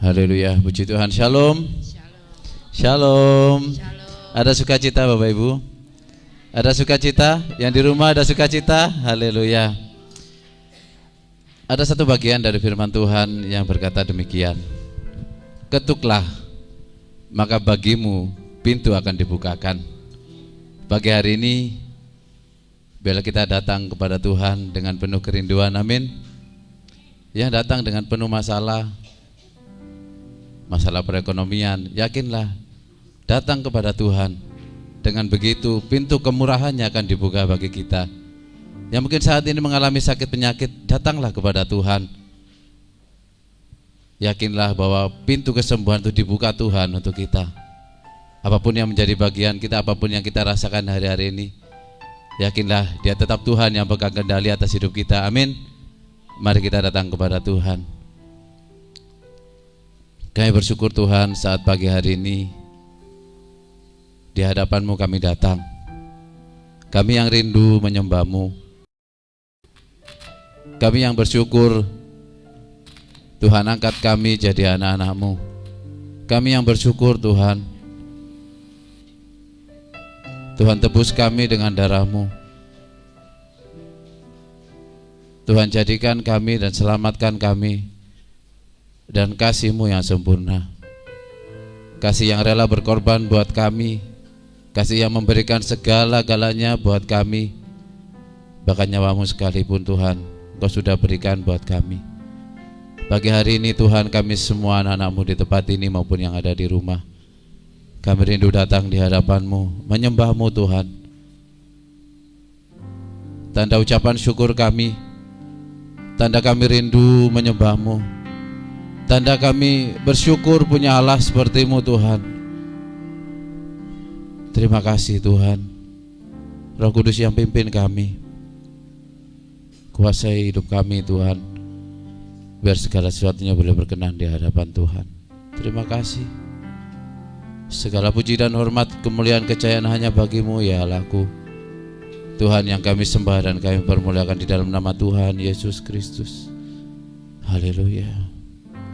Haleluya, puji Tuhan. Shalom. Shalom. Ada sukacita Bapak Ibu? Ada sukacita? Yang di rumah ada sukacita? Haleluya. Ada satu bagian dari firman Tuhan yang berkata demikian. Ketuklah, maka bagimu pintu akan dibukakan. Pagi hari ini, bila kita datang kepada Tuhan dengan penuh kerinduan, amin. Yang datang dengan penuh masalah perekonomian, yakinlah datang kepada Tuhan. Dengan begitu pintu kemurahannya akan dibuka bagi kita. Yang mungkin saat ini mengalami sakit penyakit, datanglah kepada Tuhan. Yakinlah bahwa pintu kesembuhan itu dibuka Tuhan untuk kita. Apapun yang menjadi bagian kita, apapun yang kita rasakan hari-hari ini, yakinlah Dia tetap Tuhan yang pegang kendali atas hidup kita, amin. Mari kita datang kepada Tuhan. Kami bersyukur Tuhan saat pagi hari ini di hadapan-Mu kami datang. Kami yang rindu menyembah-Mu. Kami yang bersyukur Tuhan angkat kami jadi anak-anak-Mu. Kami yang bersyukur Tuhan, Tuhan tebus kami dengan darah-Mu. Tuhan jadikan kami dan selamatkan kami dan kasih-Mu yang sempurna, kasih yang rela berkorban buat kami, kasih yang memberikan segala-galanya buat kami, bahkan nyawa-Mu sekalipun Tuhan Engkau sudah berikan buat kami. Pagi hari ini Tuhan, kami semua anak-anak-Mu di tempat ini maupun yang ada di rumah, kami rindu datang di hadapan-Mu, menyembah-Mu Tuhan. Tanda ucapan syukur kami, tanda kami rindu menyembah-Mu, tanda kami bersyukur punya Allah seperti-Mu Tuhan. Terima kasih Tuhan. Roh Kudus yang pimpin kami, kuasai hidup kami Tuhan, biar segala sesuatunya boleh berkenan di hadapan Tuhan. Terima kasih. Segala puji dan hormat, kemuliaan, kejayaan hanya bagi-Mu ya Allahku, Tuhan yang kami sembah dan kami permuliakan di dalam nama Tuhan Yesus Kristus. Haleluya.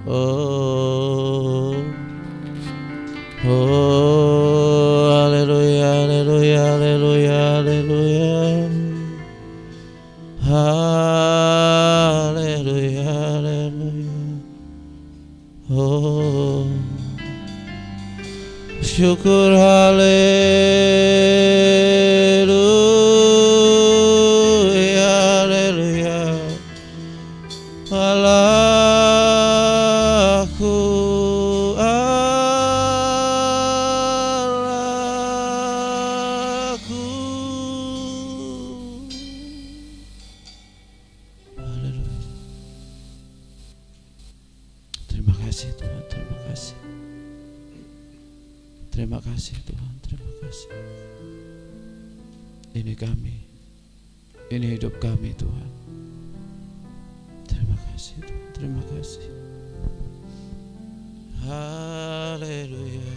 Oh, haleluya, haleluya, haleluya, haleluya, haleluya, haleluya. Oh, syukur, haleluya, haleluya. Terima kasih Tuhan, terima kasih. Ini kami, ini hidup kami Tuhan. Terima kasih Tuhan, terima kasih. Haleluya.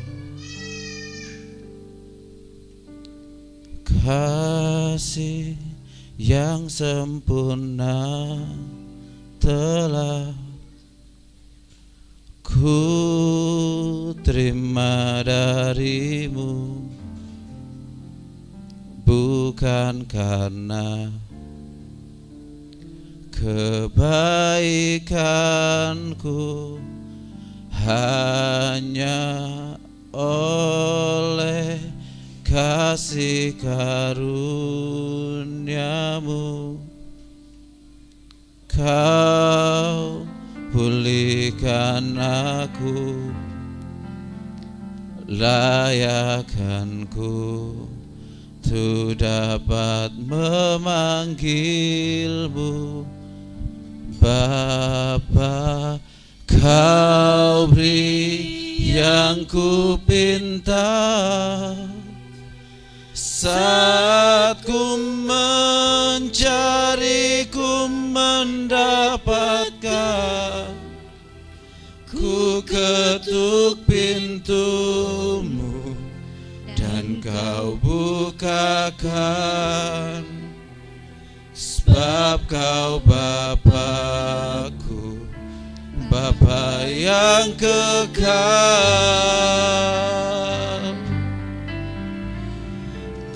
Kasih yang sempurna telah ku terima dari-Mu, bukan karena kebaikanku, hanya oleh kasih karunia-Mu Kau pulihkan aku, layakkanku tu dapat memanggil-Mu Bapa. Kau beri yang ku pinta, saat ku mencari, ku mendapatkan. Ku ketuk pintu-Mu dan Kau bukakan, sebab Kau Bapa-Ku, Bapa yang kekal.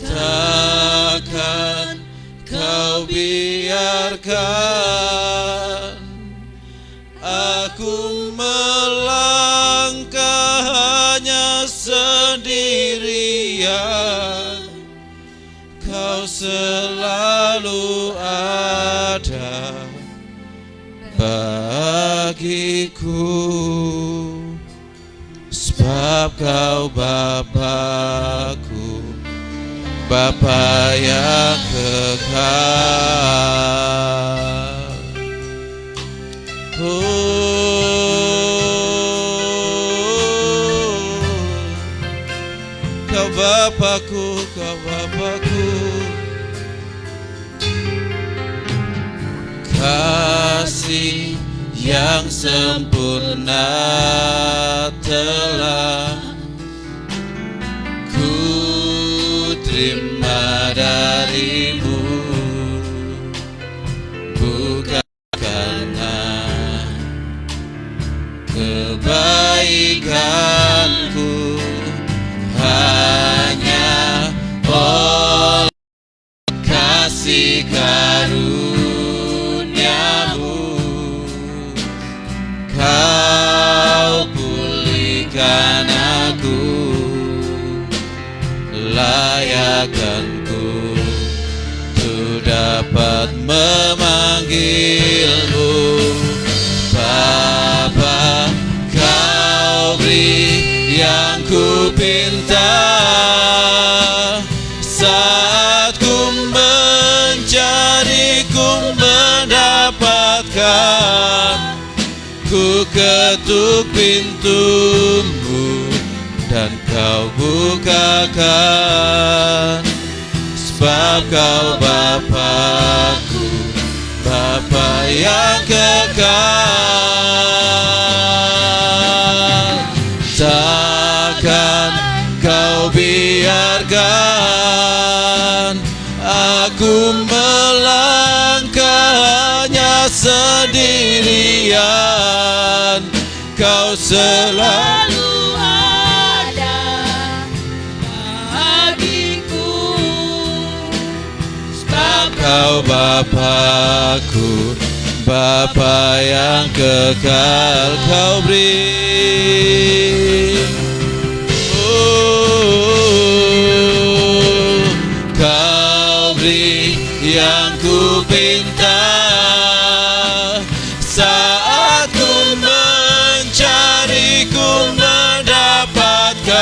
Takkan kau biarkan aku melangkah hanya sendirian. Kau selalu ada bagiku, sebab kau Bapakku, Bapa yang kekal. Kau Bapakku, kau Bapakku. Kasih yang sempurna telah ku terima darimu, bukan karena kebaikanku, hanya oleh kasih karuniamu kau pulihkan aku, layakkanku untuk dapat memanggilmu Bapa. Kau beri yang ku pinta saat ku mencari, ku mendapatkan. Ku ketuk pintumu dan kau bukakan, sebab kau Bapakku, Bapa yang kekal. Takkan kau biarkan aku melangkah hanya sendirian. Kau selalu ada bagiku, sebab kau Bapakku, Bapa yang kekal. Kau beri, kau beri yang ku pinta saat ku mencari, ku mendapatkan.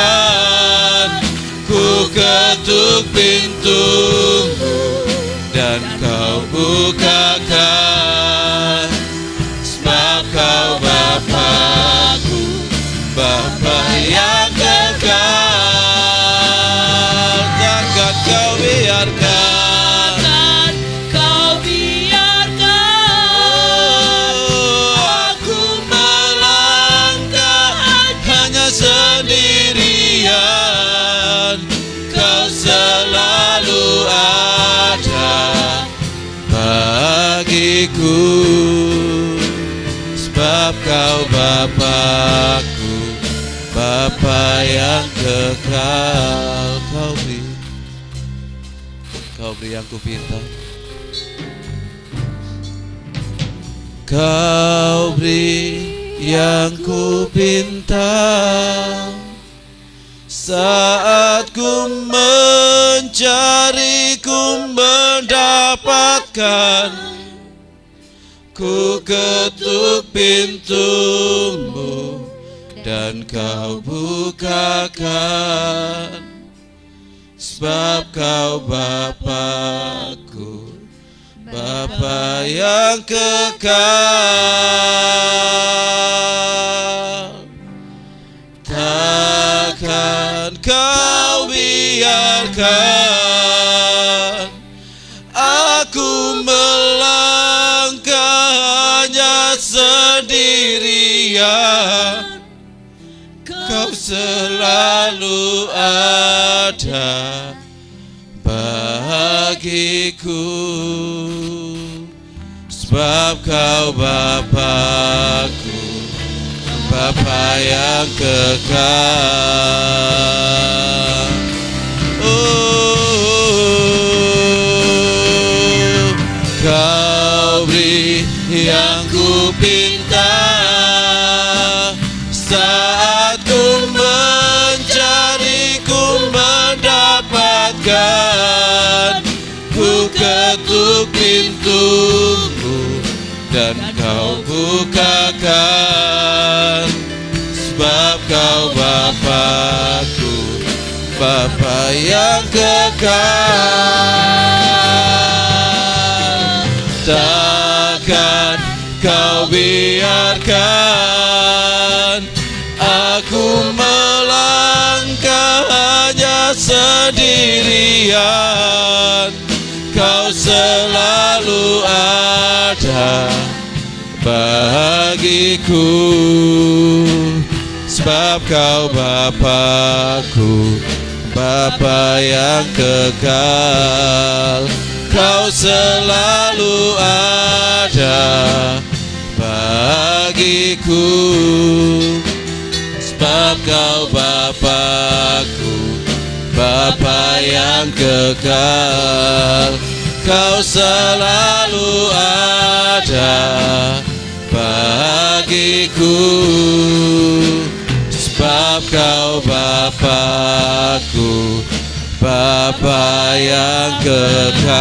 Ku ketuk pintumu dan kau bukakan, sebab kau Bapakku, Bapa yang kekal. Takkan kau biarkan, kau biarkan aku melangkah hanya sendirian. Kau selalu ada bagiku, sebab kau Bapakku, Bapa yang kekal. Kau beri yang ku pinta, kau beri yang ku pinta saat ku mencari, ku mendapatkan. Ku ketuk pintumu dan kau bukakan, sebab kau Bapakku, Bapa yang kekal. Takkan kau biarkan aku melangkah hanya sendirian. Kau selalu ada bagiku, sebab kau Bapakku, Bapa yang kekal. Oh, Kau beri yang ku pinta saat ku mencari, ku mendapatkan. Ku ketuk pintumu dan Kau bukakan, sebab Kau Bapa-Ku, Bapa yang kekal. Takkan Kau biarkan aku melangkah hanya sendirian. Kau selalu ada bagiku, sebab Kau Bapa-Ku, Bapa yang kekal. Kau selalu ada bagiku, sebab Kau Bapa-Ku, Bapa yang kekal. Kau selalu ada bagiku, sebab Kau Bapa-Ku, Bapa yang kekal.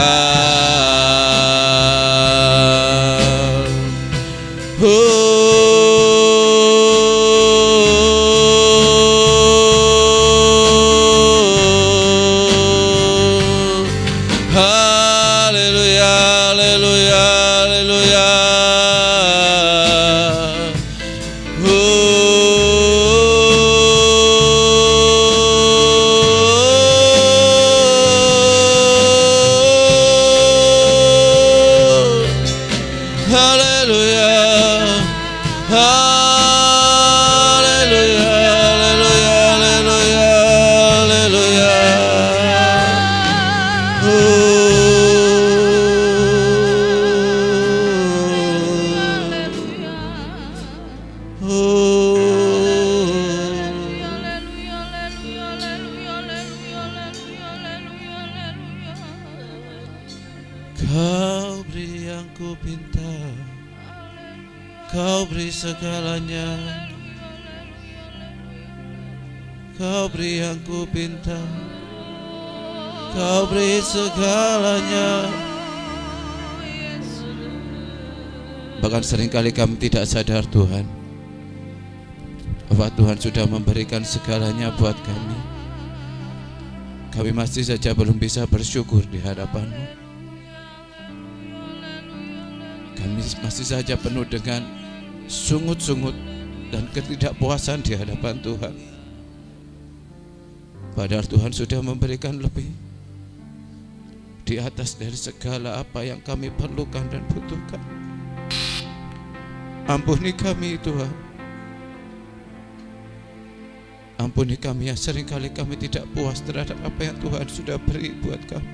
Haleluya, haleluya, haleluya. Kau beri yang ku pinta, Kau beri segalanya. Kau beri yang ku pinta, Kau beri segalanya. Bahkan seringkali kami tidak sadar Tuhan, bahwa Tuhan sudah memberikan segalanya buat kami. Kami masih saja belum bisa bersyukur di hadapan-Mu. Kami masih saja penuh dengan sungut-sungut dan ketidakpuasan di hadapan Tuhan. Padahal Tuhan sudah memberikan lebih di atas dari segala apa yang kami perlukan dan butuhkan. Ampuni kami Tuhan. Ampuni kami yang seringkali kami tidak puas terhadap apa yang Tuhan sudah beri buat kami.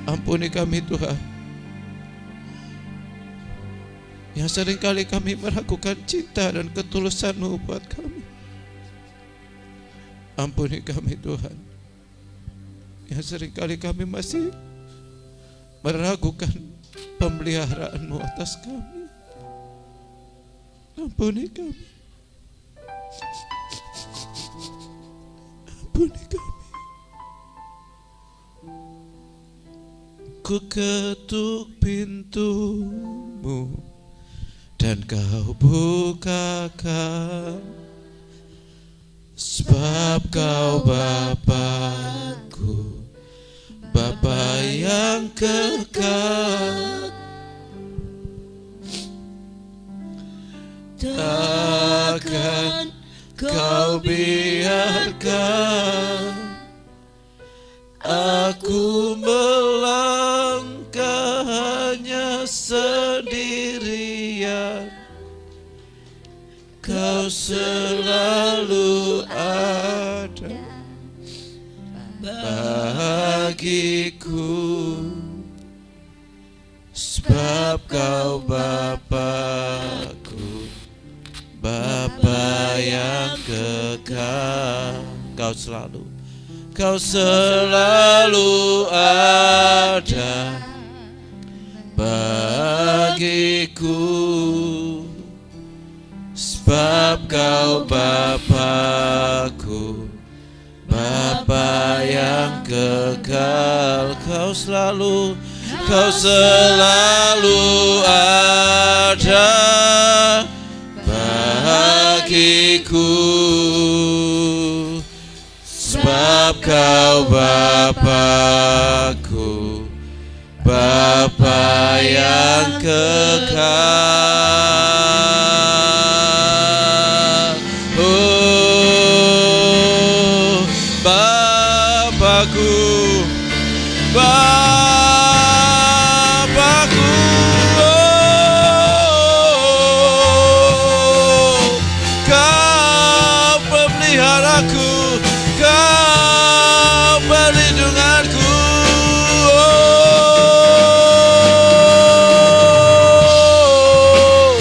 Ampuni kami Tuhan, yang seringkali kami meragukan cinta dan ketulusan-Mu buat kami. Ampuni kami Tuhan, yang seringkali kami masih meragukan pemeliharaan-Mu atas kami. Ampuni kami. Ampuni kami. Ku ketuk pintu-Mu dan Kau bukakan, sebab Kau Bapa-Ku, Bapa yang kekal. Takkan Kau biarkan aku melangkah hanya sendirian. Kau selalu ada bagiku, sebab Kau Bapa-Ku, Bapa yang kekal, Kau selalu ada bagiku, sebab Kau Bapa-Ku, Bapa yang kekal. Kau selalu ada bagiku, sebab Kau Bapa-Ku, Bapa yang kekal. Oh, Bapa-Ku, Bapa-Ku, oh, Kau pemeliharaku, Kau perlindunganku, oh,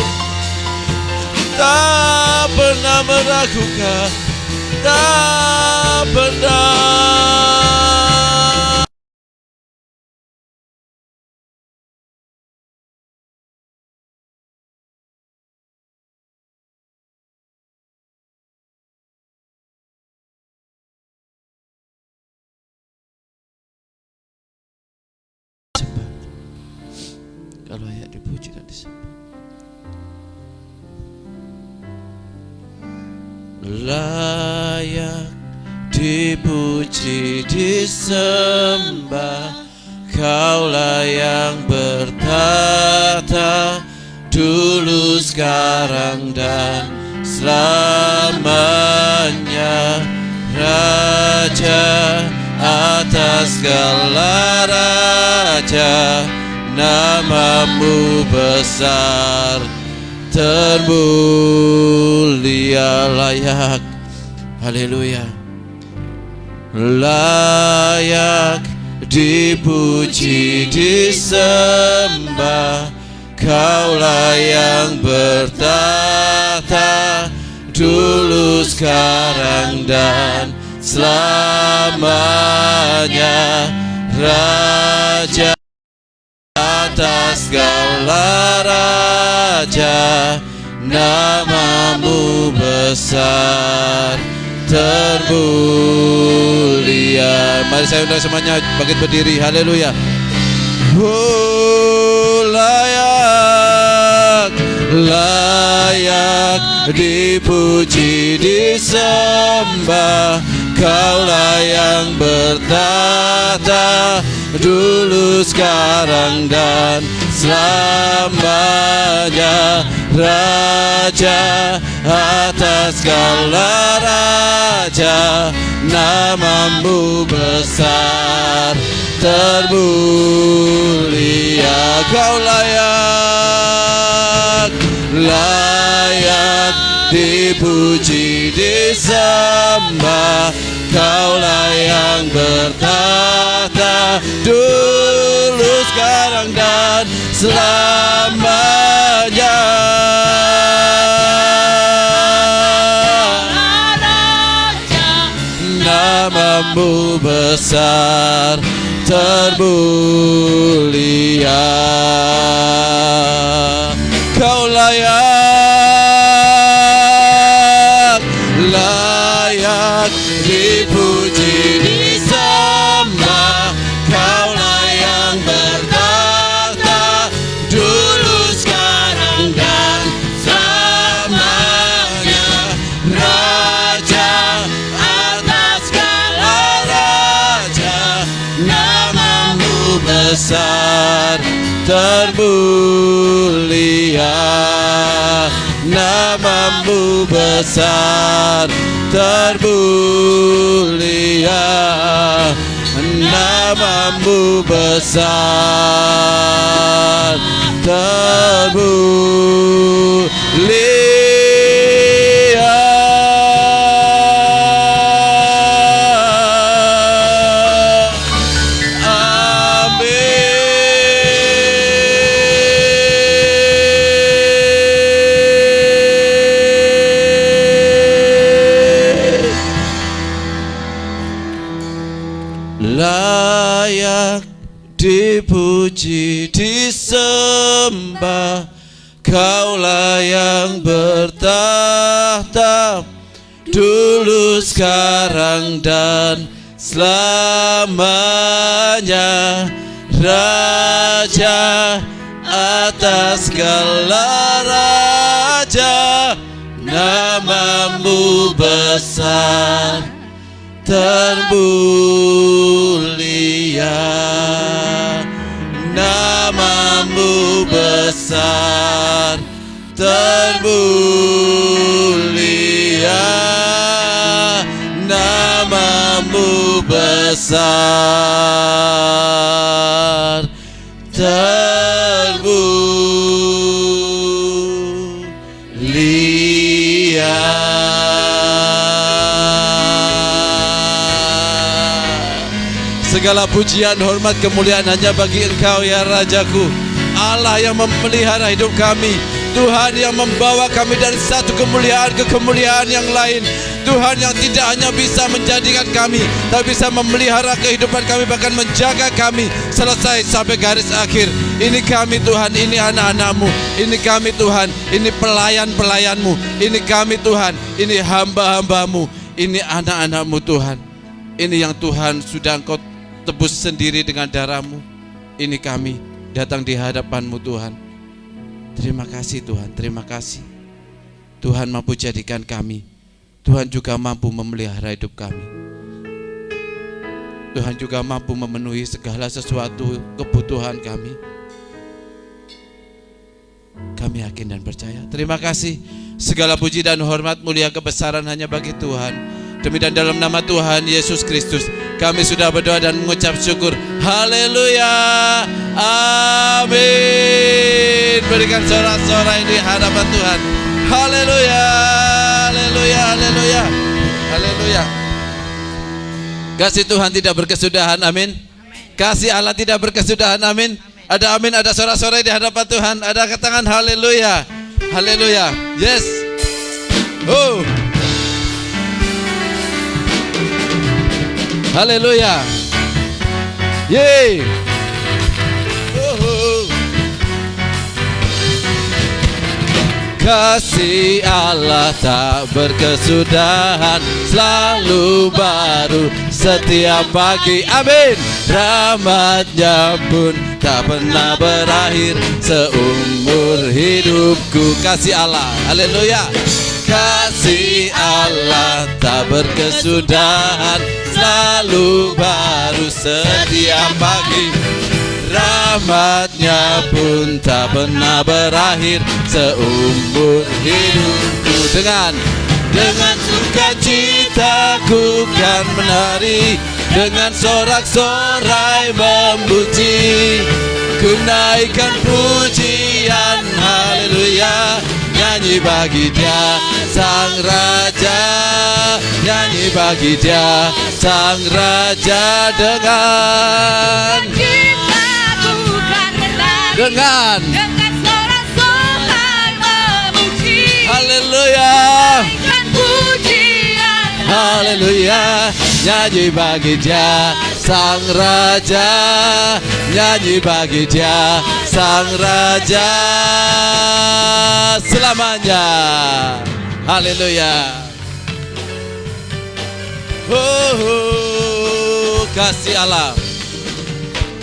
tak pernah meragukan, tak pernah. Kalau layak dipuji dan disembah, layak dipuji disembah, Kaulah yang bertata dulu, sekarang dan selamanya, Raja atas segala raja. Namamu besar, termulia, layak, haleluya, layak dipuji disembah, Kaulah yang bertata dulu, sekarang dan selamanya, Raja atas segala raja. Namamu besar, termulia. Mari saya undang semuanya bangkit berdiri, haleluya. Oh, layak, layak dipuji disembah, Kaulah yang bertata dulu, sekarang dan selamanya, Raja atas segala raja. Namamu besar, termulia. Kau layak, layak dipuji disembah, Kaulah yang bertata dulu, sekarang dan selamanya. Namamu besar, termulia. Kau layak, layak dipuji disembah, Kaulah yang bertata dulu, sekarang dan selamanya, Raja atas segala raja. Namamu besar, termulia. Namamu besar, termulia. Namamu besar, termulia. Amin. Kaulah yang bertahta, dulu, sekarang, dan selamanya. Raja atas segala raja, namamu besar termulia. Namamu besar termulia. Namamu besar termulia. Segala pujian, hormat, kemuliaan hanya bagi Engkau ya Rajaku, Allah yang memelihara hidup kami, Tuhan yang membawa kami dari satu kemuliaan ke kemuliaan yang lain, Tuhan yang tidak hanya bisa menjadikan kami, tapi bisa memelihara kehidupan kami, bahkan menjaga kami selesai sampai garis akhir. Ini kami Tuhan, ini anak-anak-Mu, ini kami Tuhan, ini pelayan-pelayan-Mu, ini kami Tuhan, ini hamba-hamba-Mu, ini anak-anak-Mu Tuhan. Ini yang Tuhan sudah Engkau tebus sendiri dengan darah-Mu. Ini kami datang di hadapan-Mu Tuhan. Terima kasih Tuhan, terima kasih. Tuhan mampu jadikan kami, Tuhan juga mampu memelihara hidup kami. Tuhan juga mampu memenuhi segala sesuatu kebutuhan kami. Kami yakin dan percaya. Terima kasih. Segala puji dan hormat, mulia, kebesaran hanya bagi Tuhan. Demi dan dalam nama Tuhan Yesus Kristus, kami sudah berdoa dan mengucap syukur. Haleluya. Amin. Berikan sorak-sorai di hadapan Tuhan. Haleluya. Haleluya. Haleluya. Haleluya. Kasih Tuhan tidak berkesudahan. Amin. Kasih Allah tidak berkesudahan. Amin. Ada amin, ada sorak-sorai di hadapan Tuhan. Ada ketangan. Haleluya. Haleluya. Yes. Oh. Haleluya. Yeay. Kasih Allah tak berkesudahan, selalu baru setiap pagi. Amin. Rahmat-Nya pun tak pernah berakhir seumur hidupku. Kasih Allah. Haleluya. Kasih Allah tak berkesudahan, selalu baru setiap pagi. Rahmat-Nya pun tak pernah berakhir seumur hidupku. Dengan sukacita ku kan menari, dengan sorak-sorai memuji, ku naikkan pujian. Haleluya. Nyanyi bagi Dia Sang Raja, nyanyi bagi Dia Sang Raja. Dengan sorak-sorai memuji, haleluya. Haleluya. Nyanyi bagi Dia Sang Raja, nyanyi bagi Dia Sang Raja selamanya. Haleluya. Kasih Allah.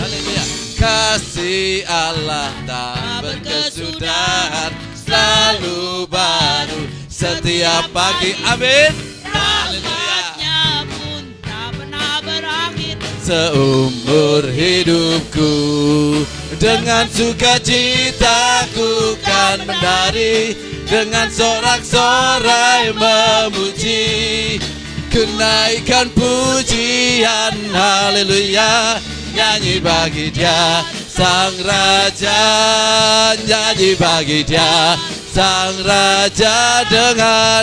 Haleluya. Kasih Allah tak berkesudahan, selalu baru setiap pagi. Amin. Rahmat-Nya pun tak pernah berakhir seumur hidupku. Dengan sukacita ku kan menari, dengan sorak-sorai memuji, ku naikkan pujian. Haleluya. Nyanyi bagi Dia Sang Raja, nyanyi bagi Dia Sang Raja.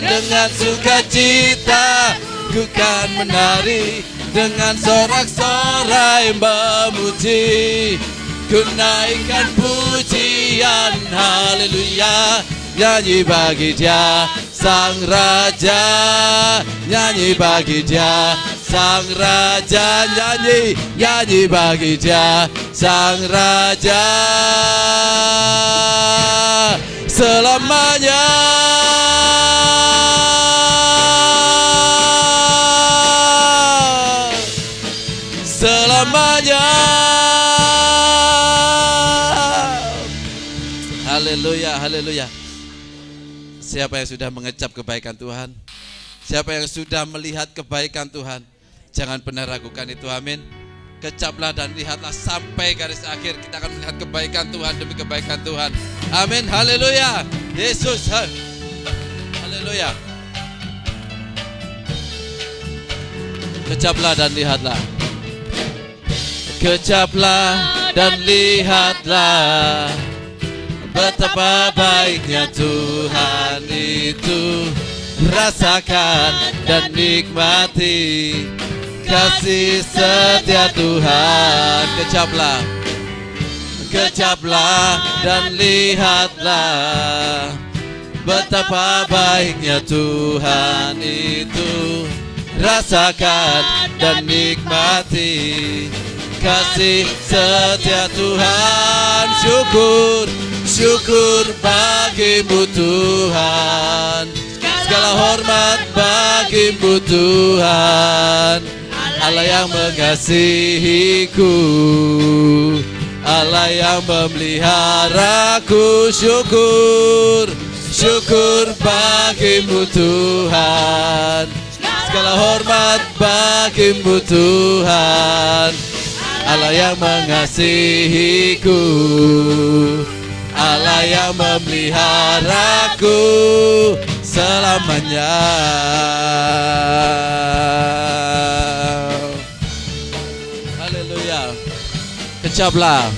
Dengan sukacita ku kan menari, dengan sorak-sorai memuji, ku naikkan pujian. Haleluya. Nyanyi bagi Dia Sang Raja, nyanyi bagi Dia Sang Raja. Nyanyi bagi Dia Sang Raja selamanya. Selamanya. Haleluya, haleluya. Siapa yang sudah mengecap kebaikan Tuhan? Siapa yang sudah melihat kebaikan Tuhan? Jangan pernah ragukan itu, amin. Kecaplah dan lihatlah sampai garis akhir. Kita akan melihat kebaikan Tuhan demi kebaikan Tuhan. Amin, haleluya. Yesus, haleluya. Kecaplah dan lihatlah. Kecaplah dan lihatlah betapa baiknya Tuhan itu. Rasakan dan nikmati kasih setia Tuhan. Kecaplah, kecaplah dan lihatlah betapa baiknya Tuhan itu. Rasakan dan nikmati kasih setia Tuhan. Syukur, syukur bagimu Tuhan. Segala hormat bagimu Tuhan. Allah yang mengasihiku, Allah yang memeliharaku. Syukur, syukur bagimu Tuhan. Segala hormat bagimu Tuhan. Allah yang mengasihiku, Allah yang memeliharaku selamanya. Haleluya. Kecaplah,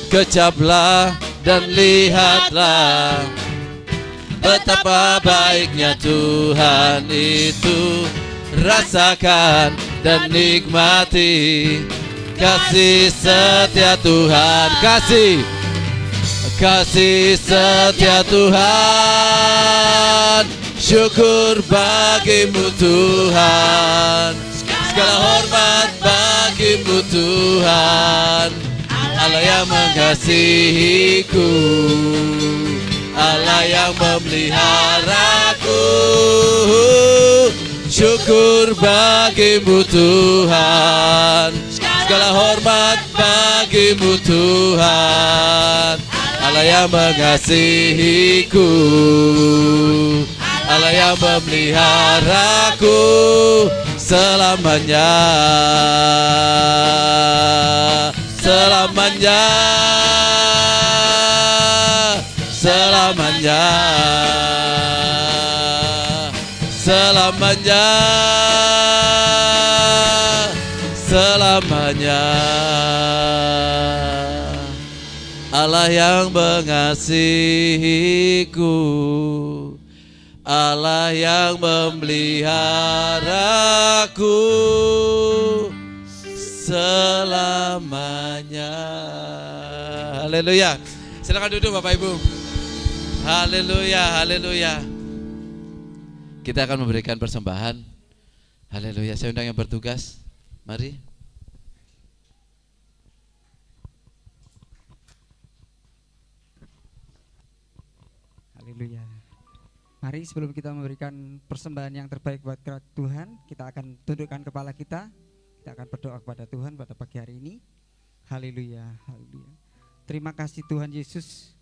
kecaplah dan lihatlah betapa baiknya Tuhan itu. Rasakan dan nikmati kasih setia Tuhan. Kasih, kasih setia Tuhan. Syukur bagimu Tuhan. Segala hormat bagimu Tuhan. Allah yang mengasihiku, Allah yang memeliharaku. Syukur bagimu Tuhan. Segala hormat bagimu Tuhan. Allah yang mengasihiku, Allah yang memeliharaku selamanya. Selamanya, selamanya, selamanya, selamanya. Allah yang mengasihiku, Allah yang memeliharaku selamanya. Haleluya. Silakan duduk Bapak Ibu. Haleluya, haleluya. Kita akan memberikan persembahan. Haleluya. Saya undang yang bertugas. Mari. Haleluya. Mari sebelum kita memberikan persembahan yang terbaik buat Tuhan, kita akan tundukkan kepala kita. Kita akan berdoa kepada Tuhan pada pagi hari ini. Haleluya, haleluya. Terima kasih Tuhan Yesus.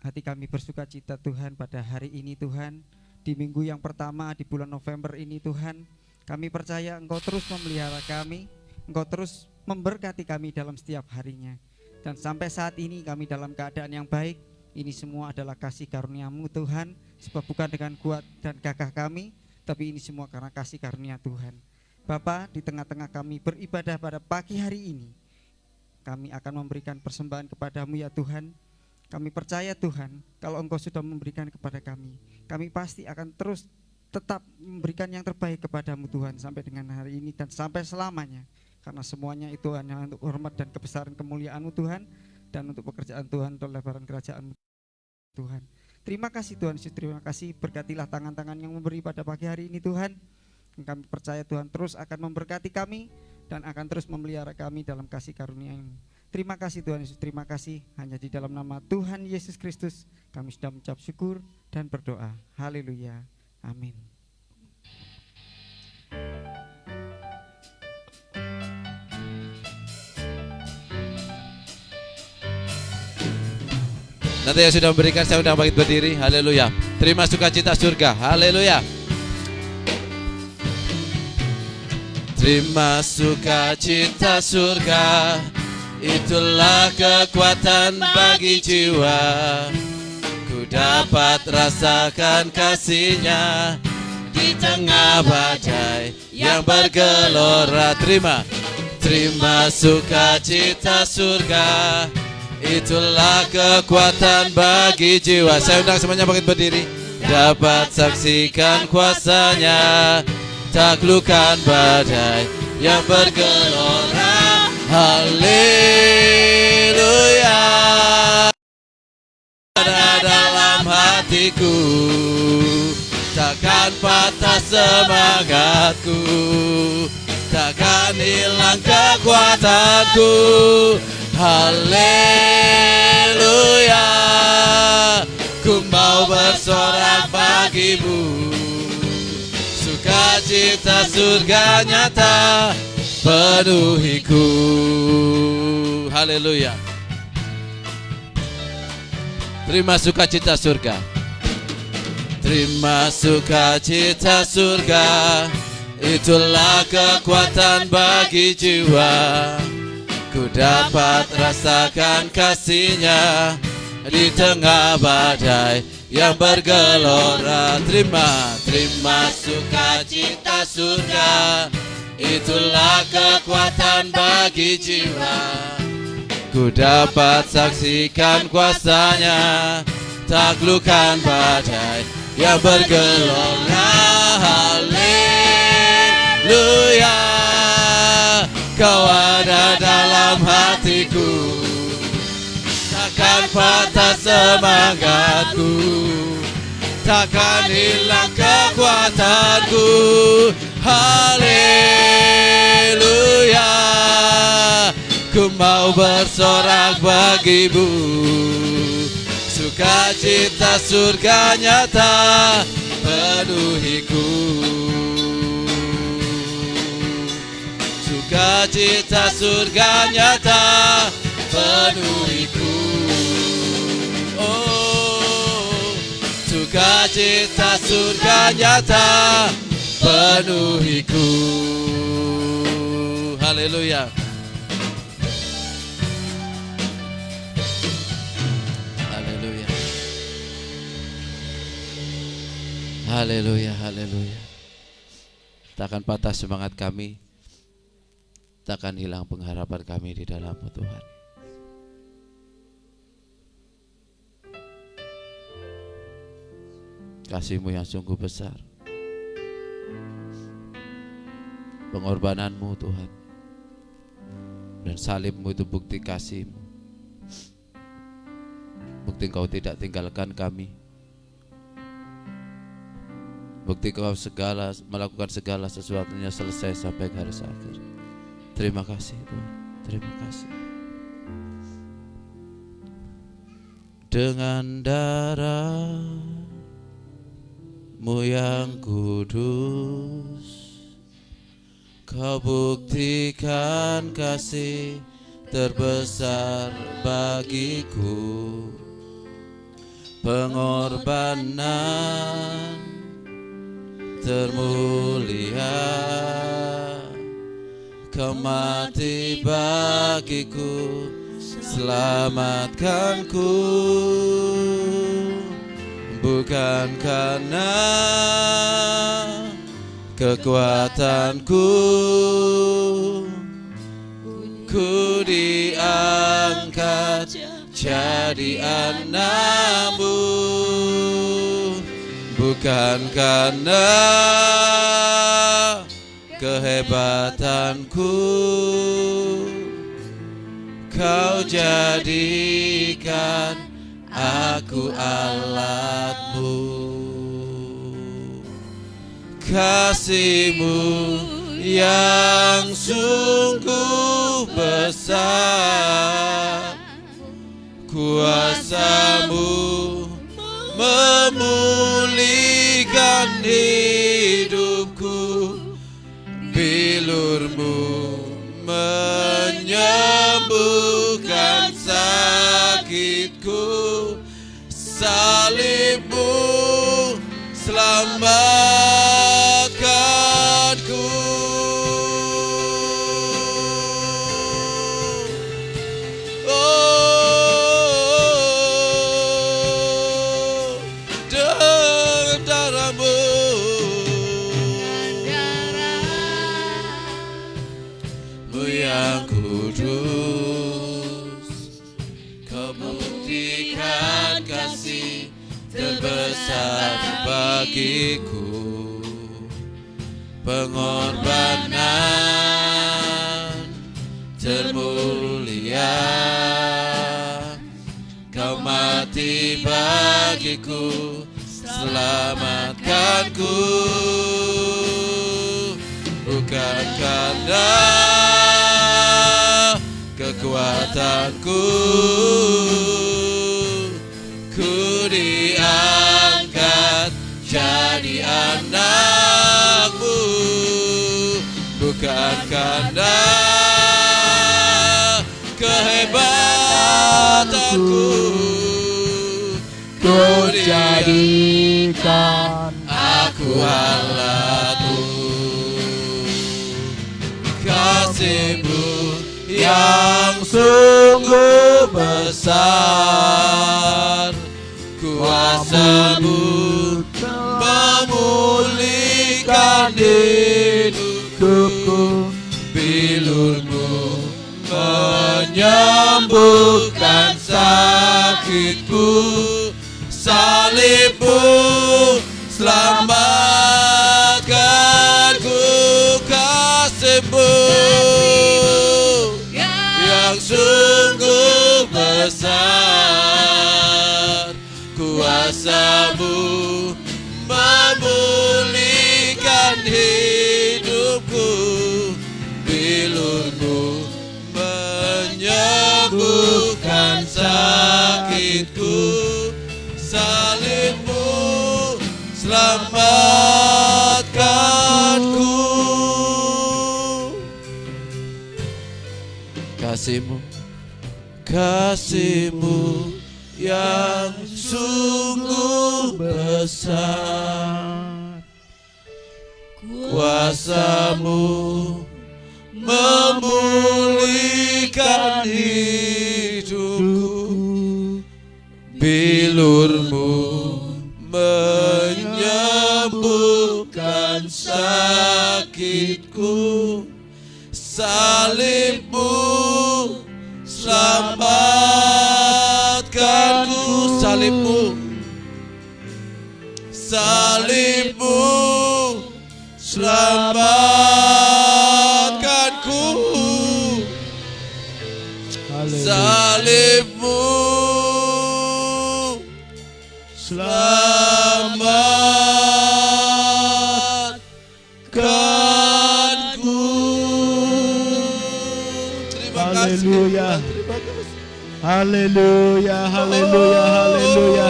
Hati kami bersuka cita Tuhan pada hari ini Tuhan. Di minggu yang pertama di bulan November ini Tuhan, kami percaya Engkau terus memelihara kami, Engkau terus memberkati kami dalam setiap harinya. Dan sampai saat ini kami dalam keadaan yang baik. Ini semua adalah kasih karunia-Mu Tuhan. Sebab bukan dengan kuat dan gagah kami, tapi ini semua karena kasih karunia Tuhan. Bapa, di tengah-tengah kami beribadah pada pagi hari ini, kami akan memberikan persembahan kepadamu ya Tuhan. Kami percaya Tuhan, kalau Engkau sudah memberikan kepada kami pasti akan terus tetap memberikan yang terbaik kepadamu Tuhan sampai dengan hari ini dan sampai selamanya. Karena semuanya itu hanya untuk hormat dan kebesaran kemuliaan-Mu Tuhan, dan untuk pekerjaan Tuhan, untuk lebaran kerajaan Tuhan. Terima kasih Tuhan Yesus, terima kasih, berkatilah tangan-tangan yang memberi pada pagi hari ini Tuhan. Kami percaya Tuhan terus akan memberkati kami dan akan terus memelihara kami dalam kasih karunia-Mu. Terima kasih Tuhan Yesus, terima kasih. Hanya di dalam nama Tuhan Yesus Kristus kami sudah mengucap syukur dan berdoa. Haleluya. Amin. Nanti yang sudah memberikan, saya undang bangkit berdiri. Haleluya. Terima sukacita surga. Haleluya. Terima sukacita surga, itulah kekuatan bagi jiwa. Ku dapat rasakan kasih-Nya di tengah badai yang bergelora. Terima sukacita surga, itulah kekuatan bagi jiwa. Saya undang semuanya bangkit berdiri. Dapat saksikan kuasa-Nya, taklukkan badai yang bergelora. Haleluya. Ada dalam hatiku, takkan patah semangatku, takkan hilang kekuatanku. Haleluya. Ku mau bersorak bagimu, sukacita surga nyata penuhiku. Haleluya. Terima sukacita surga, terima sukacita surga, itulah kekuatan bagi jiwa. Ku dapat rasakan kasih-Nya di tengah badai yang bergelora. Terima sukacita surga, itulah kekuatan bagi jiwa. Ku dapat saksikan kuasa-Nya, taklukkan badai yang bergelora. Haleluya. Kau ada dalam hatiku, takkan patah semangatku, takkan hilang kekuatanku. Haleluya. Ku mau bersorak bagimu, sukacita surga nyata penuhiku. Sukacita surga nyata penuhiku. Oh, sukacita surga nyata penuhiku. Haleluya. Haleluya. Haleluya, haleluya. Takkan patah semangat kami, takkan hilang pengharapan kami di dalam-Mu Tuhan. Kasih-Mu yang sungguh besar, pengorbanan-Mu Tuhan, dan salib-Mu itu bukti kasih-Mu, bukti Engkau tidak tinggalkan kami, bukti Engkau melakukan segala sesuatunya selesai sampai garis akhir. Terima kasih Tuhan, terima kasih. Dengan darah-Mu yang kudus, Kau buktikan kasih terbesar bagiku. Pengorbanan termulia, Kau mati bagiku, selamatkanku. Bukan karena kekuatanku, ku diangkat jadi anak-Mu. Bukan karena kehebatanku, Kau jadikan aku alat-Mu. Kasih-Mu yang sungguh besar. Kuasa-Mu memulihkan hidupku, bilur-Mu menyembuhkan sakitku, salib-Mu selamatkanku. Oh, dengan darah-Mu yang kudus, Kau buktikan kasih terbesar bagiku, pengorbanan termulia. Kau mati bagiku, selamatkanku, bukan karena kekuatanku, ku diangkat jadi anak-Mu, bukan karena kehebatanku, ku jadikan aku alat-Mu. Kasih-Mu yang sungguh besar, kuasa-Mu memulihkan hidupku, bilur-Mu menyembuhkan sakitku, salib-Mu selamatkanku. Kasih-Mu yang sungguh besar, kuasa-Mu memulihkan hidupku, bilur-Mu menyembuhkan sakitku, salib-Mu selamatkanku. Kasih-Mu, kasih-Mu yang sungguh besar, kuasa-Mu memulihkan hidupku, bilur-Mu menyembuhkan sakitku, salib-Mu selamatkanku. Salib-Mu, salib-Mu selamatkanku, salib-Mu selamatkanku. Terima kasih. Haleluya. Haleluya, haleluya, haleluya.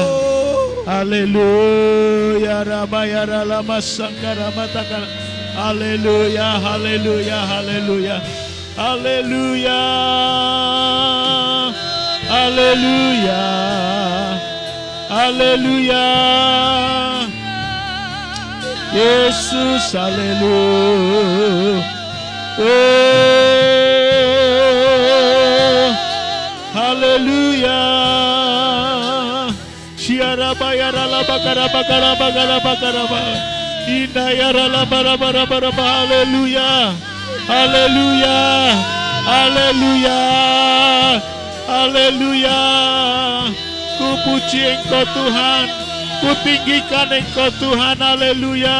Haleluya, Ramaya Ralama Sangkara Matakara. Haleluya, haleluya, haleluya. Haleluya. Haleluya. Haleluya. Yesus, haleluya. Oh, haleluya. Siara bayara la bakara bakara bakara bakara ba. Inayara la bara bara bara ba. Haleluya. Haleluya. Haleluya. Haleluya. Ku puji Engkau Tuhan, ku tinggikan Engkau Tuhan. Haleluya.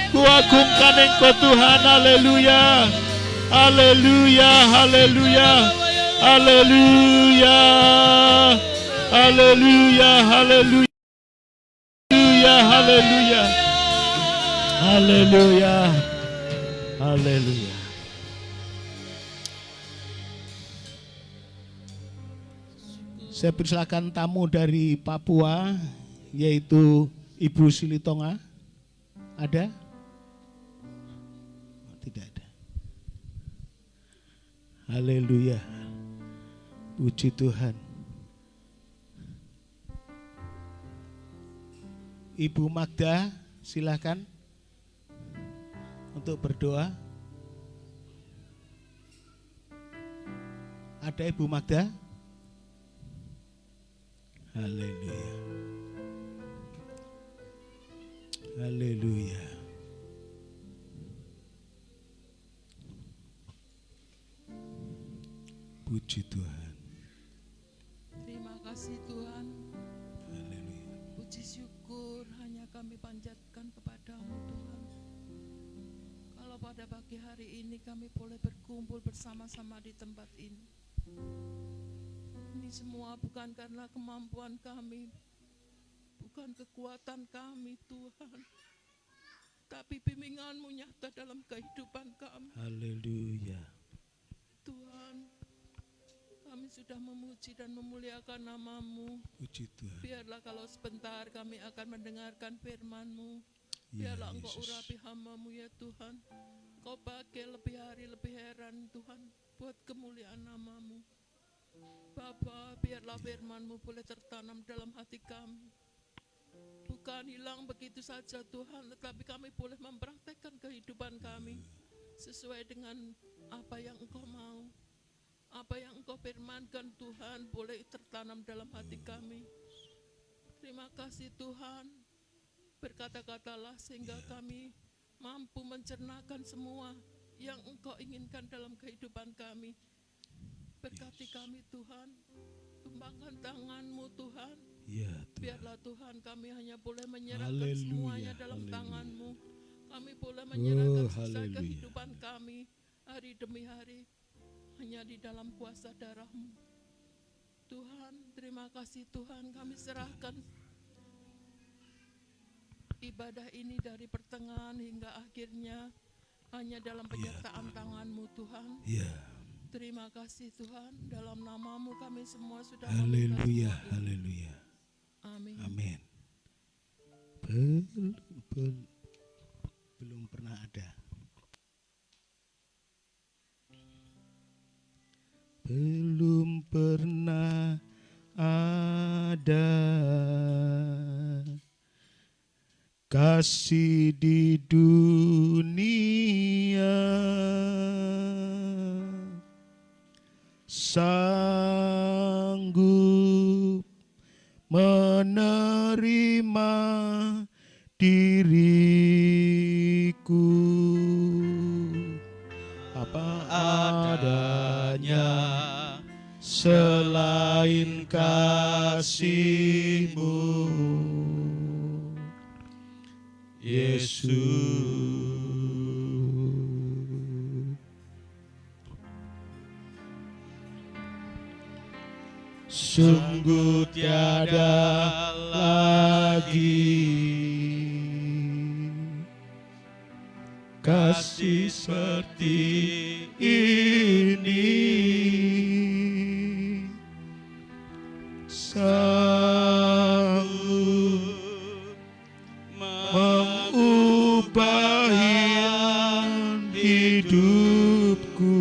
Ku agungkan Engkau Tuhan. Haleluya. Haleluya. Haleluya. Haleluya. Haleluya. Haleluya. Haleluya. Haleluya. Haleluya. Saya persilakan tamu dari Papua, yaitu Ibu Silitonga. Ada? Tidak ada. Haleluya. Puji Tuhan. Ibu Magda, silakan untuk berdoa. Ada Ibu Magda? Haleluya. Haleluya. Puji Tuhan. Terima kasih Tuhan. Haleluya. Puji syukur hanya kami panjatkan kepadamu Tuhan. Kalau pada pagi hari ini kami boleh berkumpul bersama-sama di tempat ini. Ini semua bukan karena kemampuan kami, bukan kekuatan kami Tuhan, tapi bimbingan-Mu nyata dalam kehidupan kami. Haleluya. Tuhan, kami sudah memuji dan memuliakan nama-Mu. Puji Tuhan. Biarlah kalau sebentar kami akan mendengarkan firman-Mu, Ya, biarlah Engkau Yesus. urapi hamba-Mu ya Tuhan. Engkau pakai lebih hari lebih heran Tuhan, buat kemuliaan nama-Mu. Bapa, biarlah firman-Mu boleh tertanam dalam hati kami. Bukan hilang begitu saja Tuhan, tetapi kami boleh mempraktekkan kehidupan kami sesuai dengan apa yang Engkau mau. Apa yang Engkau firmankan Tuhan boleh tertanam dalam hati kami. Terima kasih Tuhan, berkata-katalah sehingga kami mampu mencernakan semua yang Engkau inginkan dalam kehidupan kami. Berkati kami Tuhan, tumpangkan tangan-Mu Tuhan. Ya, Tuhan. Biarlah Tuhan kami hanya boleh menyerahkan Haleluya, semuanya dalam haleluya. tangan-Mu. Kami boleh menyerahkan sisa haleluya. kehidupan kami hari demi hari hanya di dalam kuasa darah-Mu. Tuhan, terima kasih Tuhan, kami serahkan ibadah ini dari pertengahan hingga akhirnya hanya dalam penyertaan tangan-Mu Tuhan. Ya. Terima kasih Tuhan, dalam nama-Mu kami semua sudah Haleluya, meminta semua ini. haleluya. Amin. Amin. Belum pernah ada. Belum pernah ada kasih di dunia sanggup menerima diriku apa adanya selain kasih-Mu Yesus. Sungguh tiada lagi kasih seperti ini, sanggup mengubahi hidupku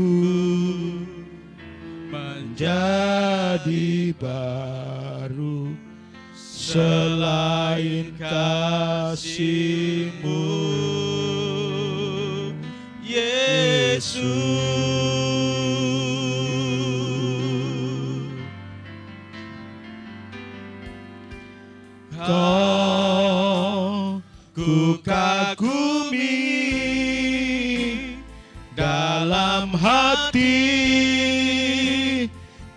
menjadi baru selain kasih-Mu Yesus. Kau ku kagumi dalam hati,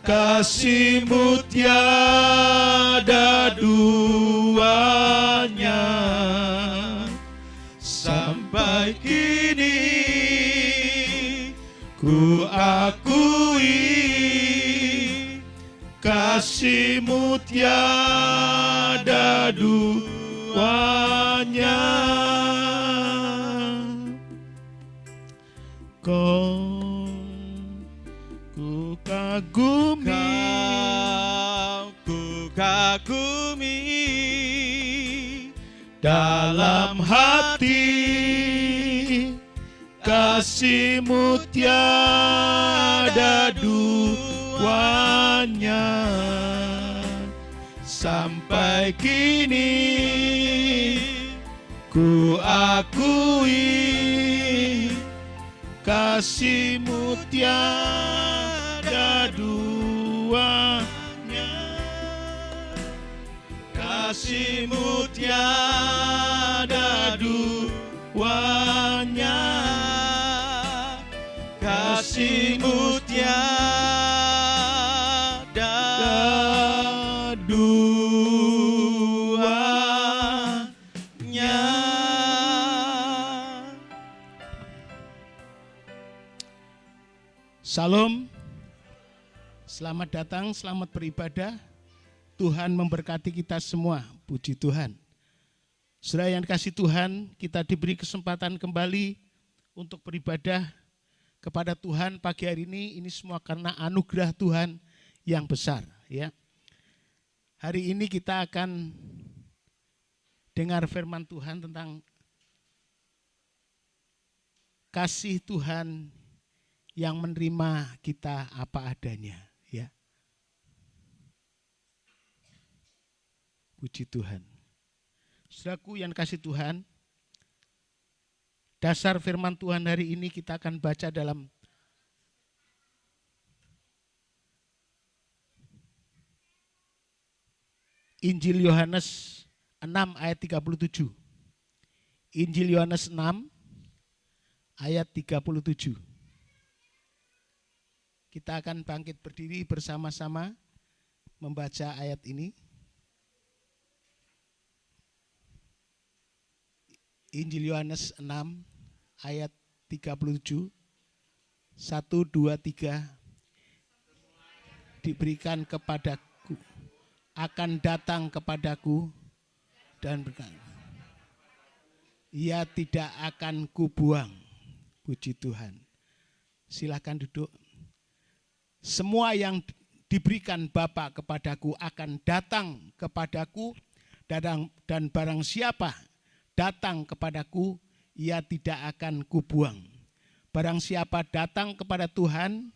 kasih-Mu tiada duanya. Sampai kini ku akui kasih-Mu tiada duanya. dalam hati, kasih-Mu tiada duanya. Sampai kini ku akui, kasih-Mu tiada duanya. Kasih-Mu tiada duanya. Kasih-Mu tiada duanya. Salam, selamat datang, selamat beribadah. Tuhan memberkati kita semua, puji Tuhan. Saudara yang dikasih Tuhan, kita diberi kesempatan kembali untuk beribadah kepada Tuhan pagi hari ini semua karena anugerah Tuhan yang besar. Ya. Hari ini kita akan dengar firman Tuhan tentang kasih Tuhan yang menerima kita apa adanya. Ya. Puji Tuhan. Saudaraku yang kasih Tuhan, dasar firman Tuhan hari ini kita akan baca dalam Injil Yohanes 6 ayat 37. Injil Yohanes 6 ayat 37. Kita akan bangkit berdiri bersama-sama membaca ayat ini. Injil Yohanes 6 ayat 37, 1, 2, 3, diberikan kepadaku, akan datang kepadaku, dan berkata, ia tidak akan kubuang. Puji Tuhan. Silakan duduk. Semua yang diberikan Bapa kepadaku akan datang kepadaku, dan barang siapa datang kepadaku, ia tidak akan kubuang. Barang siapa datang kepada Tuhan,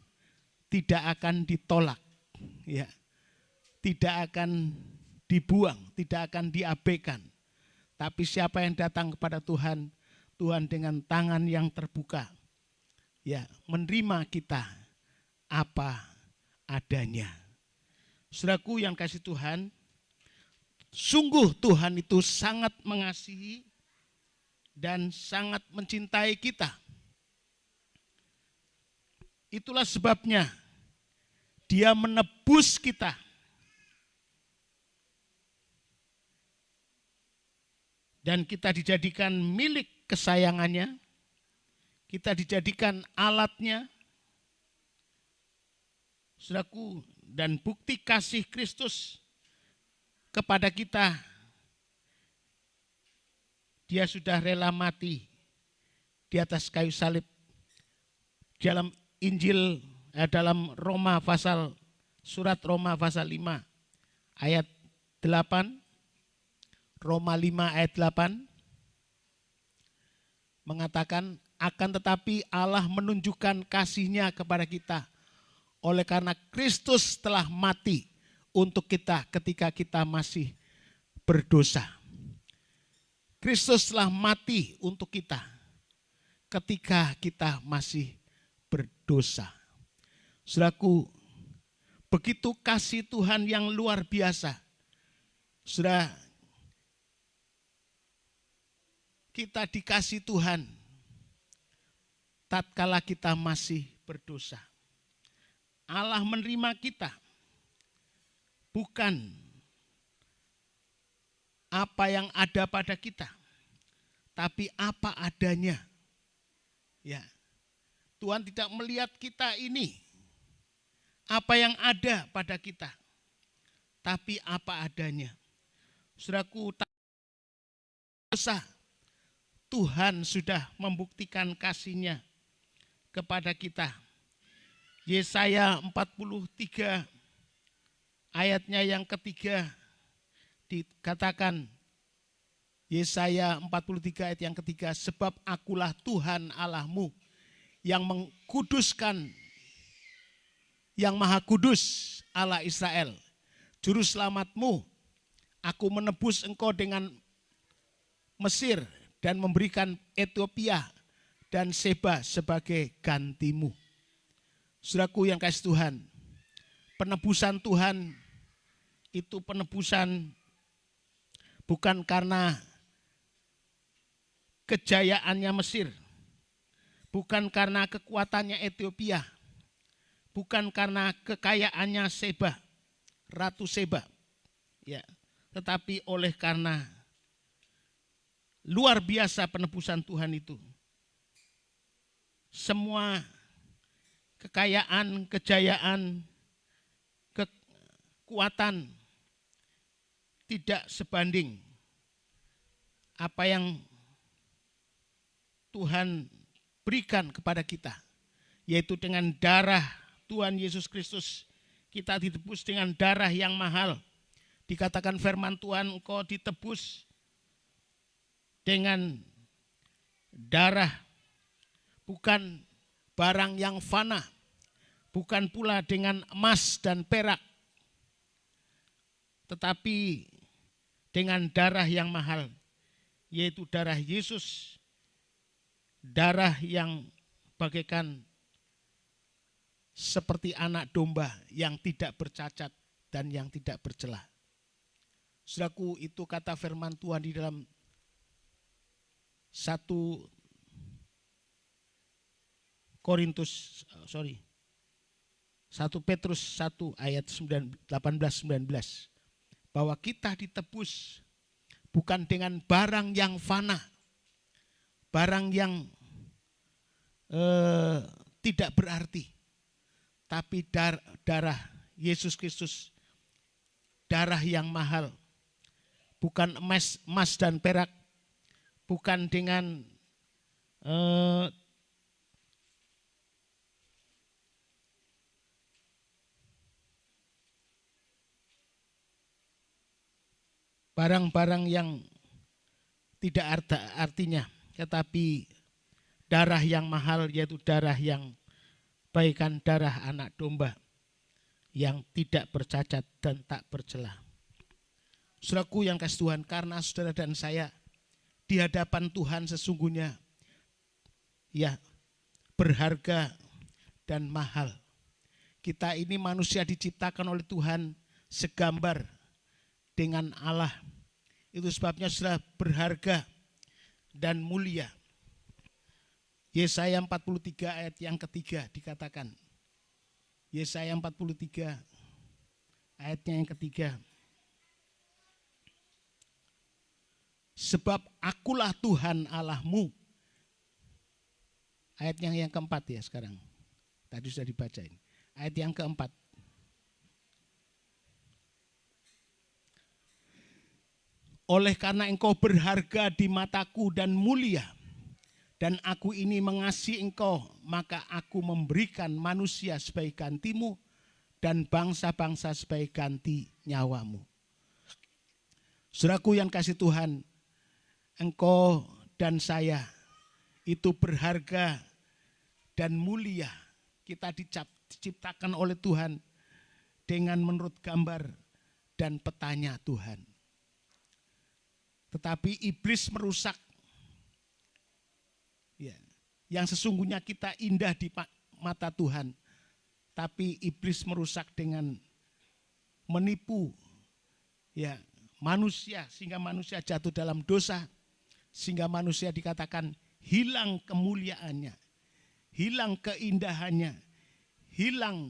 tidak akan ditolak, ya, tidak akan dibuang, tidak akan diabaikan. Tapi siapa yang datang kepada Tuhan, Tuhan dengan tangan yang terbuka, ya, menerima kita apa adanya. Saudaraku yang kasih Tuhan, sungguh Tuhan itu sangat mengasihi dan sangat mencintai kita. Itulah sebabnya Dia menebus kita. Dan kita dijadikan milik kesayangannya. Kita dijadikan alatnya. Saudaraku, dan bukti kasih Kristus kepada kita, Dia sudah rela mati di atas kayu salib. Dalam Injil, dalam surat Roma pasal 5 ayat 8, Roma 5 ayat 8 mengatakan, akan tetapi Allah menunjukkan kasih-Nya kepada kita oleh karena Kristus telah mati untuk kita ketika kita masih berdosa. Kristus telah mati untuk kita ketika kita masih berdosa. Saudaraku, begitu kasih Tuhan yang luar biasa. Saudara, kita dikasih Tuhan tatkala kita masih berdosa. Allah menerima kita bukan apa yang ada pada kita, tapi apa adanya. Ya, Tuhan tidak melihat kita ini apa yang ada pada kita, tapi apa adanya. Saudaraku, dosa, Tuhan sudah membuktikan kasih-Nya kepada kita. Yesaya 43 ayatnya yang ketiga dikatakan, Yesaya 43 ayat yang ketiga, sebab akulah Tuhan Allahmu yang mengkuduskan, yang maha kudus Allah Israel, juru selamatmu. Aku menebus engkau dengan Mesir dan memberikan Ethiopia dan Seba sebagai gantimu. Saudaraku yang kasih Tuhan, penebusan Tuhan itu penebusan bukan karena kejayaannya Mesir, bukan karena kekuatannya Ethiopia, bukan karena kekayaannya Seba, Ratu Seba, ya, tetapi oleh karena luar biasa penebusan Tuhan itu. Semua kekayaan, kejayaan, kekuatan tidak sebanding apa yang Tuhan berikan kepada kita, yaitu dengan darah Tuhan Yesus Kristus. Kita ditebus dengan darah yang mahal. Dikatakan firman Tuhan, engkau ditebus dengan darah, bukan barang yang fana, bukan pula dengan emas dan perak, tetapi dengan darah yang mahal, yaitu darah Yesus. Darah yang bagaikan seperti anak domba yang tidak bercacat dan yang tidak bercela. Saudaraku, itu kata firman Tuhan di dalam 1 Petrus 1 ayat 18-19, bahwa kita ditebus bukan dengan barang yang fana, barang yang tidak berarti, tapi darah Yesus Kristus, darah yang mahal, bukan emas dan perak, bukan dengan barang-barang yang tidak artinya, tetapi darah yang mahal, yaitu darah yang bagaikan darah anak domba yang tidak bercacat dan tak bercela. Saudaraku yang kasih Tuhan, karena saudara dan saya di hadapan Tuhan sesungguhnya ya berharga dan mahal. Kita ini manusia diciptakan oleh Tuhan segambar dengan Allah. Itu sebabnya sudah berharga dan mulia. Yesaya 43 ayat yang ketiga dikatakan. Yesaya 43 ayatnya yang ketiga. Sebab akulah Tuhan Allahmu. Ayat yang keempat ya sekarang. Tadi sudah dibacain. Ayat yang keempat. Oleh karena engkau berharga di mataku dan mulia, dan aku ini mengasihi engkau, maka aku memberikan manusia sebagai gantimu dan bangsa-bangsa sebagai ganti nyawamu. Saudaraku yang kasih Tuhan, engkau dan saya itu berharga dan mulia. Kita diciptakan oleh Tuhan dengan menurut gambar dan petanya Tuhan. Tetapi iblis merusak. Ya, yang sesungguhnya kita indah di mata Tuhan, tapi iblis merusak dengan menipu ya manusia, sehingga manusia jatuh dalam dosa, sehingga manusia dikatakan hilang kemuliaannya, hilang keindahannya, hilang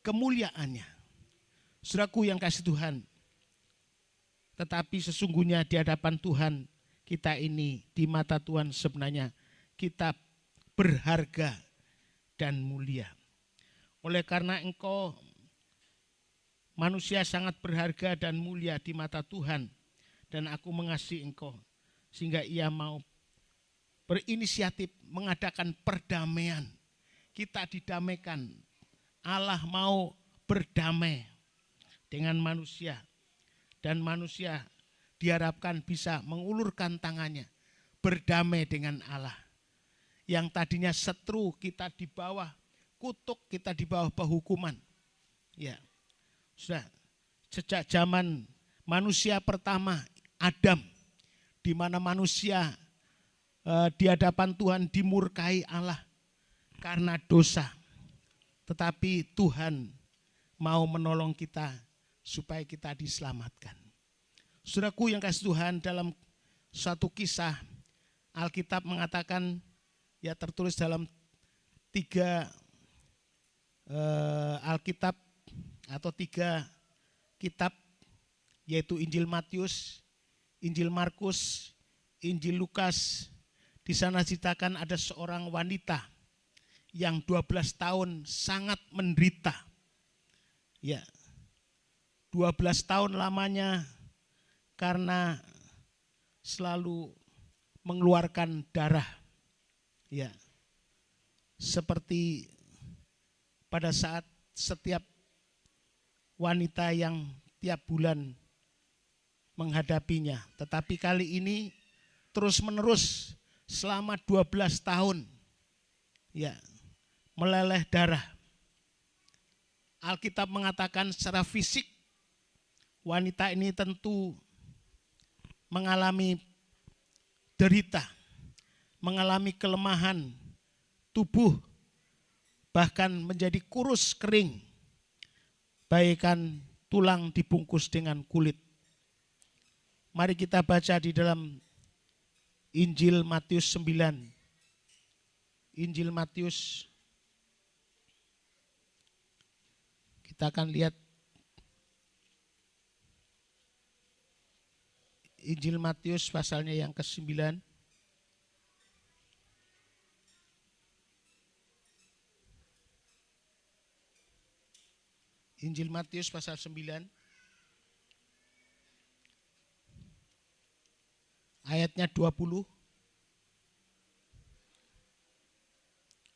kemuliaannya. Saudaraku yang kasih Tuhan, tetapi sesungguhnya di hadapan Tuhan, kita ini di mata Tuhan sebenarnya kita berharga dan mulia. Oleh karena engkau manusia sangat berharga dan mulia di mata Tuhan, dan aku mengasihi engkau, sehingga ia mau berinisiatif mengadakan perdamaian. Kita didamaikan, Allah mau berdamai dengan manusia. dan manusia diharapkan bisa mengulurkan tangannya, berdamai dengan Allah. Yang tadinya setru, kita di bawah kutuk, kita di bawah penghukuman. Ya, sudah sejak zaman manusia pertama Adam, di mana manusia di hadapan Tuhan dimurkai Allah karena dosa. Tetapi Tuhan mau menolong kita supaya kita diselamatkan. Saudaraku yang kasih Tuhan, dalam suatu kisah Alkitab mengatakan, ya tertulis dalam 3 Alkitab atau 3 kitab, yaitu Injil Matius, Injil Markus, Injil Lukas. Di sana ceritakan ada seorang wanita yang 12 tahun sangat menderita. Ya, 12 tahun lamanya karena selalu mengeluarkan darah. Ya, seperti pada saat setiap wanita yang tiap bulan menghadapinya. Tetapi kali ini terus menerus selama 12 tahun ya meleleh darah. Alkitab mengatakan secara fisik wanita ini tentu mengalami derita, mengalami kelemahan tubuh, bahkan menjadi kurus kering, bagaikan tulang dibungkus dengan kulit. Mari kita baca di dalam Injil Matius 9. Injil Matius, kita akan lihat Injil Matius pasalnya yang ke-9. Injil Matius pasal 9. Ayatnya 20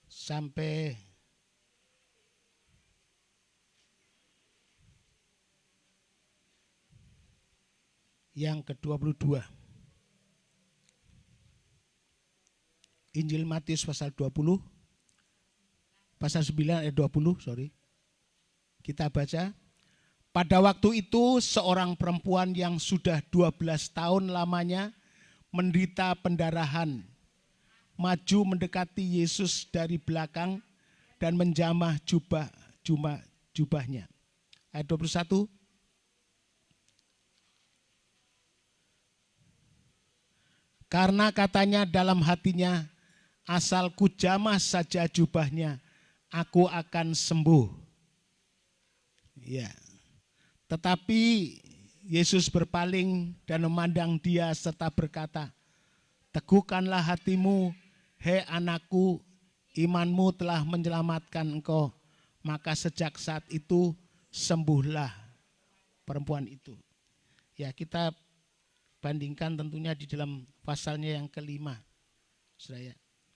sampai yang ke-22. Injil Matius pasal 20, pasal 9 ayat 20, Kita baca. Pada waktu itu seorang perempuan yang sudah 12 tahun lamanya menderita pendarahan, maju mendekati Yesus dari belakang dan menjamah jubahnya. Ayat 21. Karena katanya dalam hatinya, asal ku jamah saja jubahnya, aku akan sembuh. Ya. Tetapi Yesus berpaling dan memandang dia serta berkata, teguhkanlah hatimu, hei anakku, imanmu telah menyelamatkan engkau. Maka sejak saat itu sembuhlah perempuan itu. Ya, kita bandingkan tentunya di dalam pasalnya yang ke-5. Saudara, ya.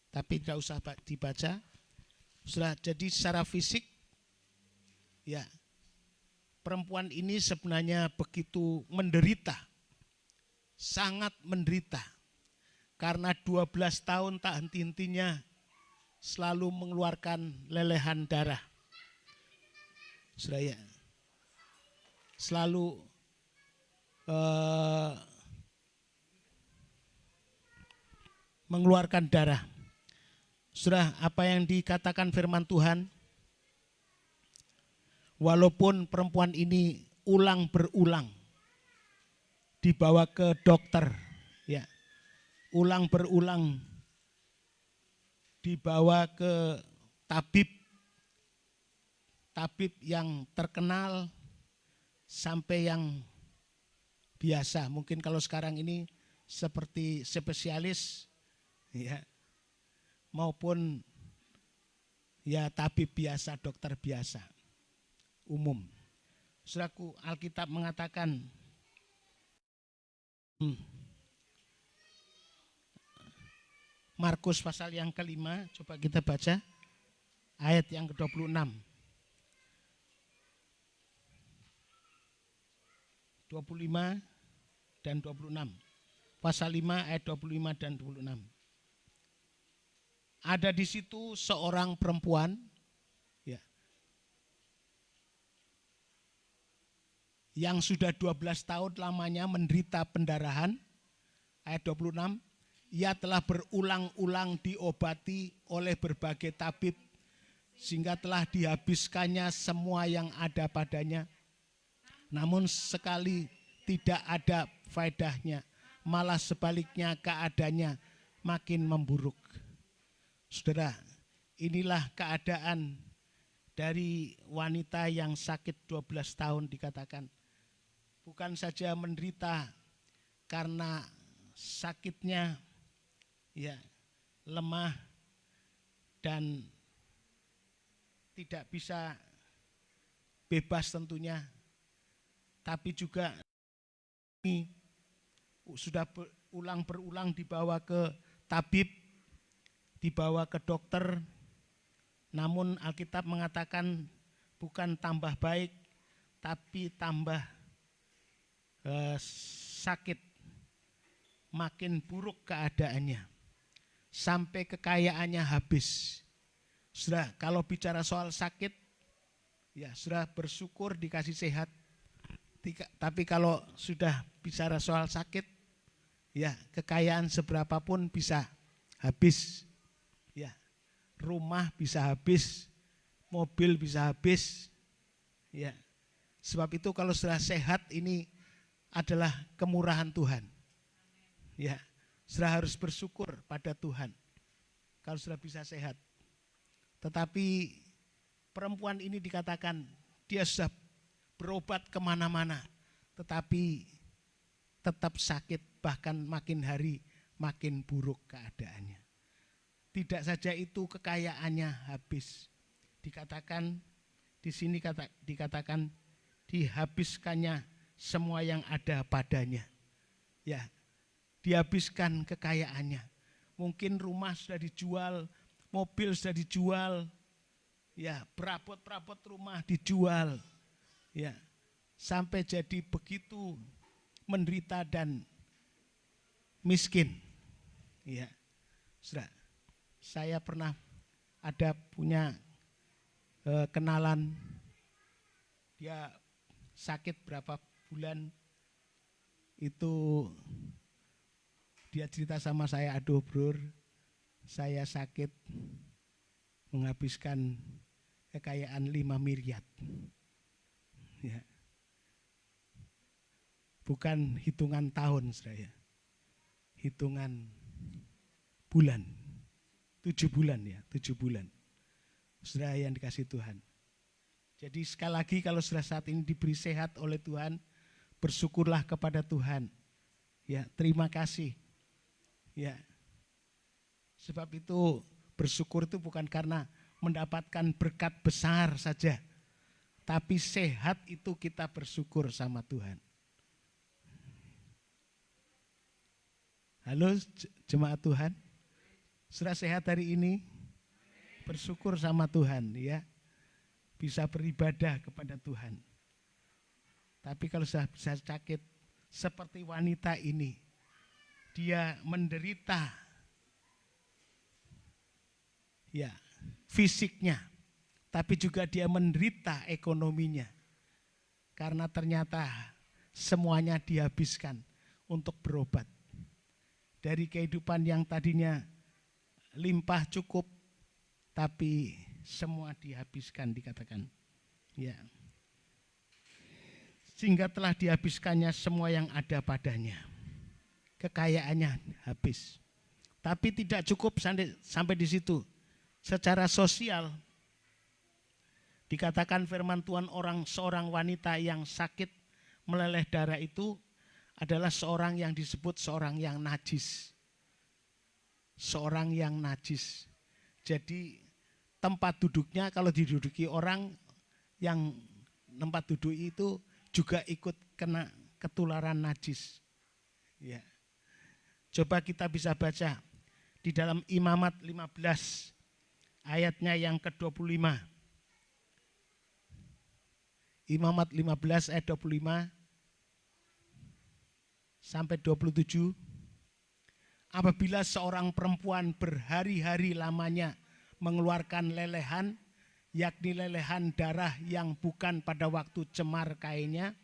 Tapi tidak usah dibaca. Saudara, jadi secara fisik ya perempuan ini sebenarnya begitu menderita, sangat menderita, karena 12 tahun tak henti-hentinya selalu mengeluarkan lelehan darah. Saudara, selalu mengeluarkan darah. Saudara, apa yang dikatakan firman Tuhan? Walaupun perempuan ini ulang berulang dibawa ke dokter, ya, ulang berulang dibawa ke tabib yang terkenal sampai yang biasa. Mungkin kalau sekarang ini seperti spesialis, ya, maupun ya tabib biasa, dokter biasa. Umum. Saudaraku, Alkitab mengatakan Markus pasal yang ke-5, coba kita baca ayat yang ke-26. 25 dan 26. Pasal 5 ayat 25 dan 26. Ada di situ seorang perempuan ya, yang sudah 12 tahun lamanya menderita pendarahan. Ayat 26, ia telah berulang-ulang diobati oleh berbagai tabib sehingga telah dihabiskannya semua yang ada padanya. Namun sekali tidak ada faedahnya, malah sebaliknya keadaannya makin memburuk. Saudara, inilah keadaan dari wanita yang sakit 12 tahun dikatakan. Bukan saja menderita karena sakitnya ya lemah dan tidak bisa bebas tentunya, tapi juga ini sudah berulang dibawa ke tabib, dibawa ke dokter, namun Alkitab mengatakan bukan tambah baik, tapi tambah sakit. Makin buruk keadaannya, sampai kekayaannya habis. Sudah, kalau bicara soal sakit, ya sudah bersyukur dikasih sehat. Tapi kalau sudah bicara soal sakit, ya kekayaan seberapapun bisa habis. Ya, rumah bisa habis, mobil bisa habis. Ya, sebab itu kalau sudah sehat ini adalah kemurahan Tuhan. Ya, sudah harus bersyukur pada Tuhan kalau sudah bisa sehat. Tetapi perempuan ini dikatakan dia sudah berobat kemana-mana, tetapi tetap sakit, bahkan makin hari makin buruk keadaannya. Tidak saja itu, kekayaannya habis. Dikatakan di sini dikatakan dihabiskannya semua yang ada padanya. Ya, dihabiskan kekayaannya. Mungkin rumah sudah dijual, mobil sudah dijual, ya perabot-perabot rumah dijual, ya sampai jadi begitu menderita dan miskin. Ya, sudah. Saya pernah ada punya kenalan, dia sakit berapa bulan itu. Dia cerita sama saya, aduh bro, saya sakit menghabiskan kekayaan 5 miliar. Ya. Bukan hitungan tahun saya, hitungan bulan, 7 bulan ya, 7 bulan. Saudara yang dikasih Tuhan. Jadi sekali lagi kalau sudah saat ini diberi sehat oleh Tuhan, bersyukurlah kepada Tuhan. Ya, terima kasih. Ya, sebab itu bersyukur itu bukan karena mendapatkan berkat besar saja, tapi sehat itu kita bersyukur sama Tuhan. Halo jemaat Tuhan, sudah sehat hari ini? Bersyukur sama Tuhan ya, bisa beribadah kepada Tuhan. Tapi kalau sudah bisa sakit seperti wanita ini, dia menderita ya fisiknya, tapi juga dia menderita ekonominya. Karena ternyata semuanya dihabiskan untuk berobat. Dari kehidupan yang tadinya limpah cukup, tapi semua dihabiskan dikatakan. Ya. Sehingga telah dihabiskannya semua yang ada padanya. Kekayaannya habis. Tapi tidak cukup sampai di situ. Secara sosial dikatakan firman Tuhan, seorang wanita yang sakit meleleh darah itu adalah seorang yang disebut seorang yang najis. Seorang yang najis. Jadi tempat duduknya kalau diduduki orang yang tempat duduk itu juga ikut kena ketularan najis. Ya. Coba kita bisa baca di dalam Imamat 15 ayatnya yang ke-25. Imamat 15 ayat 25. sampai 27. Apabila seorang perempuan berhari-hari lamanya mengeluarkan lelehan, yakni lelehan darah yang bukan pada waktu cemar kainnya,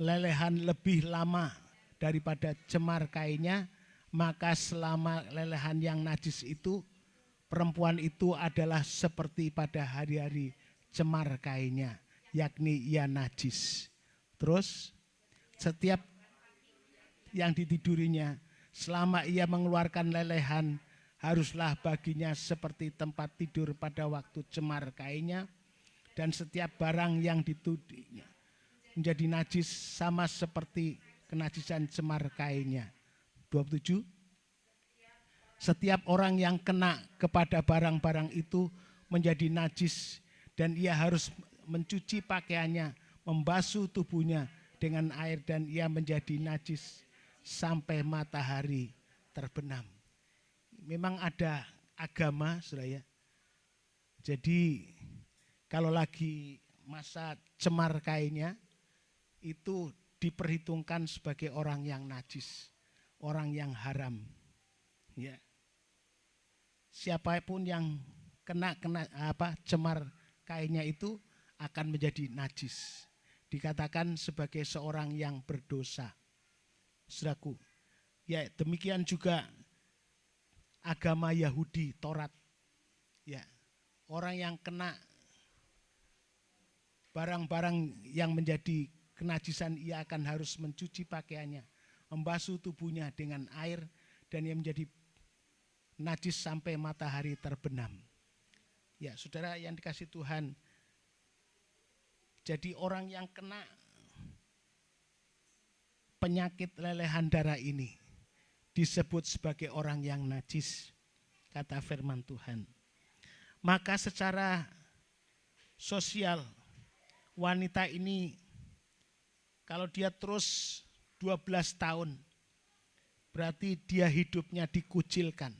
lelehan lebih lama daripada cemar kainnya, maka selama lelehan yang najis itu, perempuan itu adalah seperti pada hari-hari cemar kainnya, yakni ia najis. Terus setiap yang ditidurinya selama ia mengeluarkan lelehan haruslah baginya seperti tempat tidur pada waktu cemar kainnya, dan setiap barang yang ditidurinya menjadi najis sama seperti kenajisan cemar kainnya. 27. Setiap orang yang kena kepada barang-barang itu menjadi najis, dan ia harus mencuci pakaiannya, membasuh tubuhnya dengan air, dan ia menjadi najis sampai matahari terbenam. Memang ada agama, saudara ya. Jadi kalau lagi masa cemar kainnya, itu diperhitungkan sebagai orang yang najis, orang yang haram. Ya. Siapapun yang kena cemar kainnya itu akan menjadi najis. Dikatakan sebagai seorang yang berdosa. Saudaraku, ya demikian juga agama Yahudi, Taurat. Ya, orang yang kena barang-barang yang menjadi kenajisan, ia akan harus mencuci pakaiannya, membasuh tubuhnya dengan air, dan ia menjadi najis sampai matahari terbenam. Ya, saudara yang dikasihi Tuhan, jadi orang yang kena penyakit lelehan darah ini disebut sebagai orang yang najis, kata firman Tuhan. Maka secara sosial wanita ini kalau dia terus 12 tahun berarti dia hidupnya dikucilkan.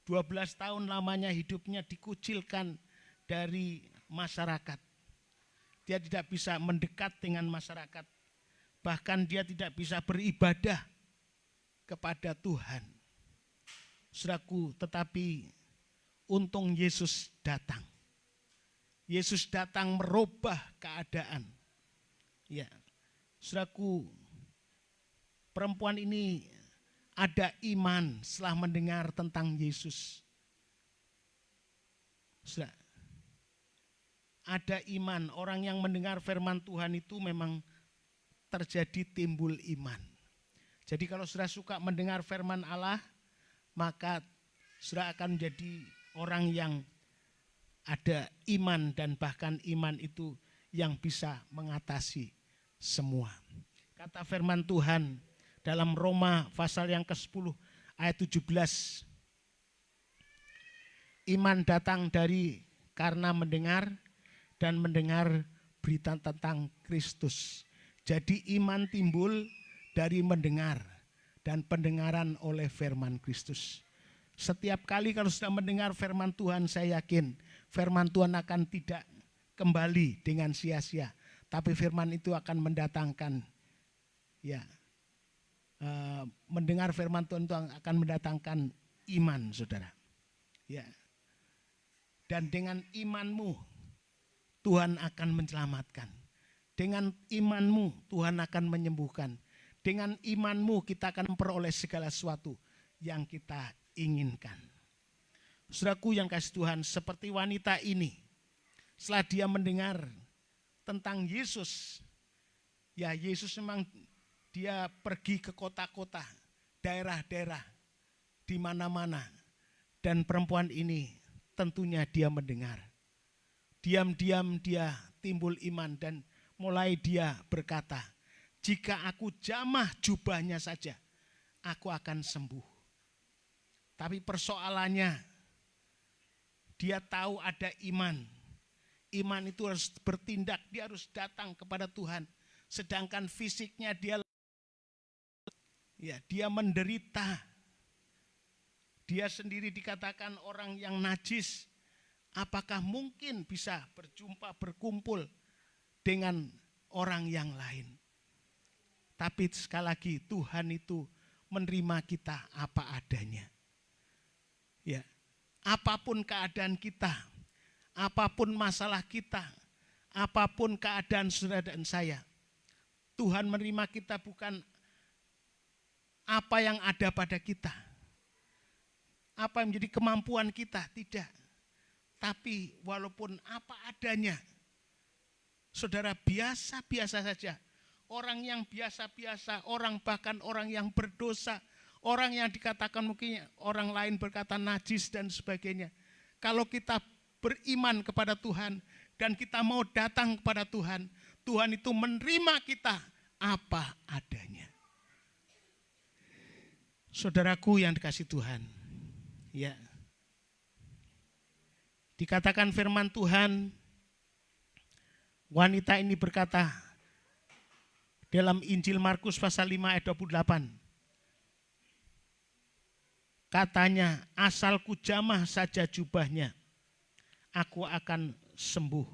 12 tahun lamanya hidupnya dikucilkan dari masyarakat. Dia tidak bisa mendekat dengan masyarakat. Bahkan dia tidak bisa beribadah kepada Tuhan. Saudaraku, tetapi untung Yesus datang. Yesus datang merubah keadaan. Ya, saudaraku, perempuan ini ada iman setelah mendengar tentang Yesus. Saudara, ada iman. Orang yang mendengar firman Tuhan itu memang terjadi timbul iman. Jadi kalau saudara suka mendengar firman Allah, maka saudara akan menjadi orang yang ada iman, dan bahkan iman itu yang bisa mengatasi semua. Kata firman Tuhan dalam Roma pasal yang ke-10 ayat 17. Iman datang dari karena mendengar, dan mendengar berita tentang Kristus. Jadi iman timbul dari mendengar, dan pendengaran oleh firman Kristus. Setiap kali kalau sudah mendengar firman Tuhan, saya yakin firman Tuhan akan tidak kembali dengan sia-sia. Tapi firman itu akan mendatangkan, ya, mendengar firman Tuhan itu akan mendatangkan iman, saudara. Ya. Dan dengan imanmu Tuhan akan menyelamatkan. Dengan imanmu Tuhan akan menyembuhkan. Dengan imanmu kita akan memperoleh segala sesuatu yang kita inginkan. Saudaraku yang kasih Tuhan, seperti wanita ini, setelah dia mendengar tentang Yesus, ya Yesus memang dia pergi ke kota-kota, daerah-daerah, di mana-mana. Dan perempuan ini tentunya dia mendengar. Diam-diam dia timbul iman, dan mulai dia berkata, jika aku jamah jubahnya saja, aku akan sembuh. Tapi persoalannya, dia tahu ada iman. Iman itu harus bertindak, dia harus datang kepada Tuhan. Sedangkan fisiknya dia menderita. Dia sendiri dikatakan orang yang najis. Apakah mungkin bisa berjumpa, berkumpul dengan orang yang lain? Tapi sekali lagi Tuhan itu menerima kita apa adanya. Ya, apapun keadaan kita, apapun masalah kita, apapun keadaan saudara dan saya, Tuhan menerima kita bukan apa yang ada pada kita, apa yang menjadi kemampuan kita, tidak. Tapi walaupun apa adanya, saudara biasa-biasa saja, orang yang biasa-biasa, bahkan orang yang berdosa, orang yang dikatakan mungkin orang lain berkata najis dan sebagainya. Kalau kita beriman kepada Tuhan dan kita mau datang kepada Tuhan, Tuhan itu menerima kita apa adanya. Saudaraku yang dikasihi Tuhan, ya. Dikatakan firman Tuhan, wanita ini berkata dalam Injil Markus pasal 5 ayat 28. Katanya, asalku jamah saja jubahnya, aku akan sembuh.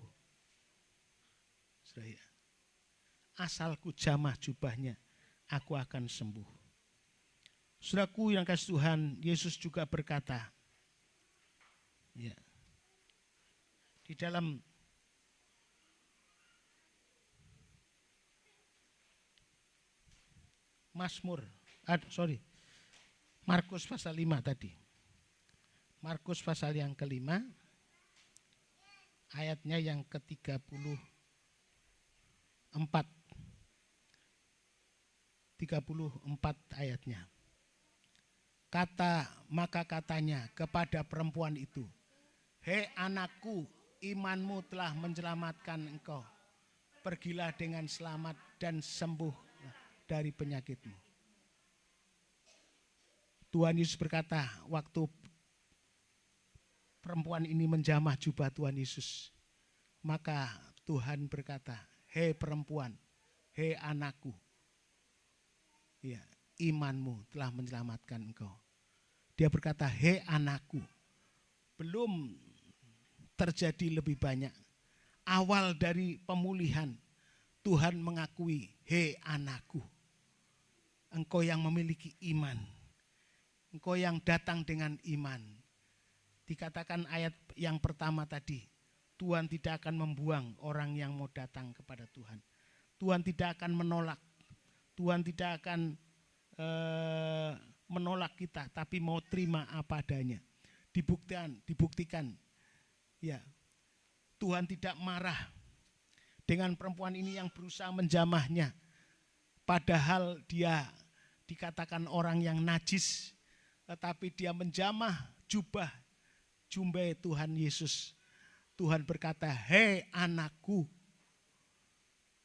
Asalku jamah jubahnya, aku akan sembuh. Saudaraku yang kasih Tuhan, Yesus juga berkata, ya, di dalam Markus pasal 5 tadi. Markus pasal yang kelima, ayatnya yang ke-34. 34 ayatnya. Maka katanya kepada perempuan itu, hei anakku, imanmu telah menyelamatkan engkau. Pergilah dengan selamat dan sembuh dari penyakitmu. Tuhan Yesus berkata, waktu perempuan ini menjamah jubah Tuhan Yesus, maka Tuhan berkata, hei perempuan, hei anakku, ya, imanmu telah menyelamatkan engkau. Dia berkata, hei anakku. Belum terjadi lebih banyak. Awal dari pemulihan, Tuhan mengakui, hei anakku, engkau yang memiliki iman, engkau yang datang dengan iman. Dikatakan ayat yang pertama tadi, Tuhan tidak akan membuang orang yang mau datang kepada Tuhan. Tuhan tidak akan menolak, Tuhan tidak akan menolak kita, tapi mau terima apa adanya. Dibuktikan, ya, Tuhan tidak marah dengan perempuan ini yang berusaha menjamahnya, padahal dia dikatakan orang yang najis, tetapi dia menjamah jubah Tuhan Yesus. Tuhan berkata, hei anakku.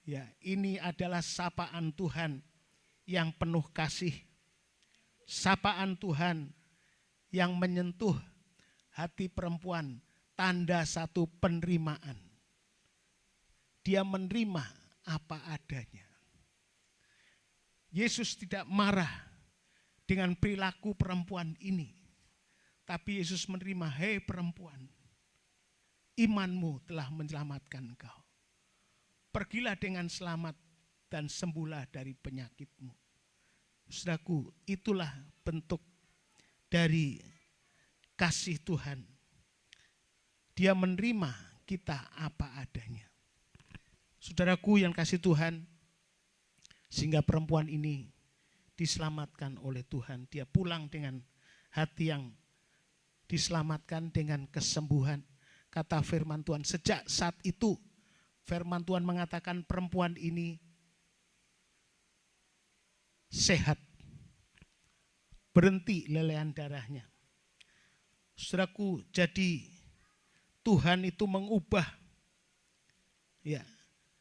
Ya, ini adalah sapaan Tuhan yang penuh kasih. Sapaan Tuhan yang menyentuh hati perempuan, tanda satu penerimaan. Dia menerima apa adanya. Yesus tidak marah dengan perilaku perempuan ini. Tapi Yesus menerima, hei perempuan, imanmu telah menyelamatkan engkau. Pergilah dengan selamat dan sembuhlah dari penyakitmu. Saudaraku, itulah bentuk dari kasih Tuhan. Dia menerima kita apa adanya. Saudaraku yang kasih Tuhan, sehingga perempuan ini diselamatkan oleh Tuhan. Dia pulang dengan hati yang diselamatkan dengan kesembuhan. Kata firman Tuhan, sejak saat itu firman Tuhan mengatakan perempuan ini sehat, berhenti lelehan darahnya. Saudaraku, jadi Tuhan itu mengubah, ya,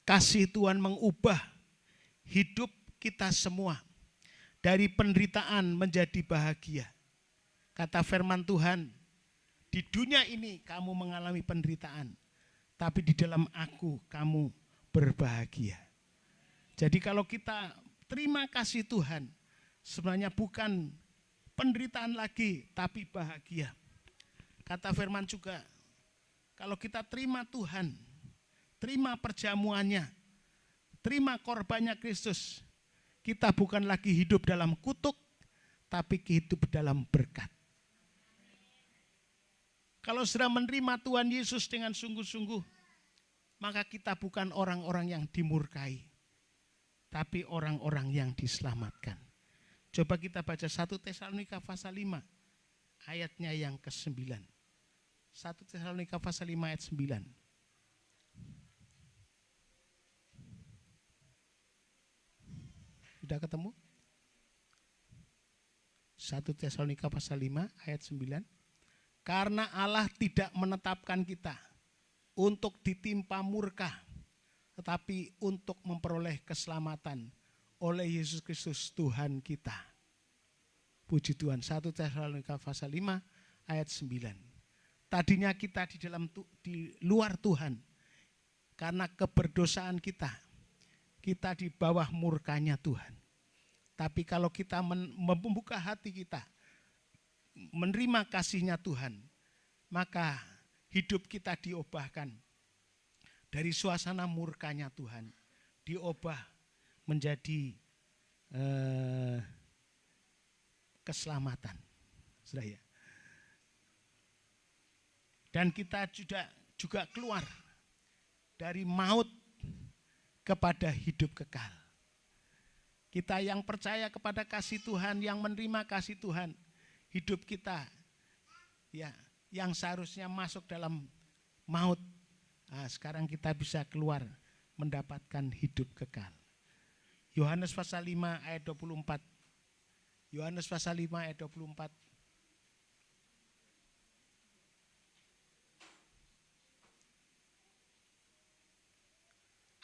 kasih Tuhan mengubah hidup kita semua dari penderitaan menjadi bahagia. Kata firman Tuhan, di dunia ini kamu mengalami penderitaan, tapi di dalam aku kamu berbahagia. Jadi kalau kita terima kasih Tuhan, sebenarnya bukan penderitaan lagi, tapi bahagia. Kata firman juga, kalau kita terima Tuhan, terima perjamuannya, terima korbannya Kristus, kita bukan lagi hidup dalam kutuk, tapi hidup dalam berkat. Kalau sudah menerima Tuhan Yesus dengan sungguh-sungguh, maka kita bukan orang-orang yang dimurkai, tapi orang-orang yang diselamatkan. Coba kita baca 1 Tesalonika pasal 5, ayatnya yang ke-9. 1 Tesalonika pasal 5 ayat 9. Sudah ketemu? 1 Tesalonika pasal 5 ayat 9. Karena Allah tidak menetapkan kita untuk ditimpa murka, tetapi untuk memperoleh keselamatan oleh Yesus Kristus Tuhan kita. Puji Tuhan. 1 Tesalonika pasal 5 ayat 9. Tadinya kita di luar Tuhan karena keberdosaan kita di bawah murkanya Tuhan. Tapi kalau kita membuka hati kita, menerima kasihnya Tuhan, maka hidup kita diubahkan dari suasana murkanya Tuhan, diubah menjadi keselamatan. Sudah ya. Dan kita juga keluar dari maut kepada hidup kekal. Kita yang percaya kepada kasih Tuhan, yang menerima kasih Tuhan, hidup kita ya yang seharusnya masuk dalam maut, sekarang kita bisa keluar mendapatkan hidup kekal. Yohanes pasal 5 ayat 24. Yohanes pasal 5 ayat 24.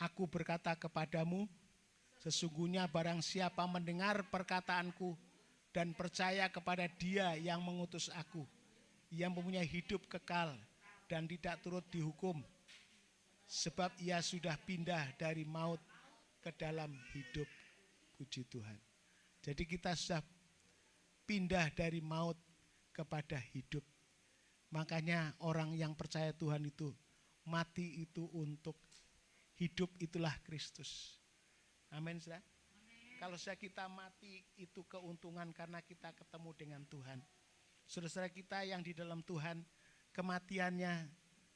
Aku berkata kepadamu, sesungguhnya barang siapa mendengar perkataanku dan percaya kepada Dia yang mengutus aku, ia mempunyai hidup kekal dan tidak turut dihukum, sebab ia sudah pindah dari maut ke dalam hidup. Puji Tuhan. Jadi kita sudah pindah dari maut kepada hidup. Makanya orang yang percaya Tuhan itu, mati itu untuk hidup, itulah Kristus. Amin, saudara. Kalau kita mati itu keuntungan karena kita ketemu dengan Tuhan. Saudara-saudara kita yang di dalam Tuhan, kematiannya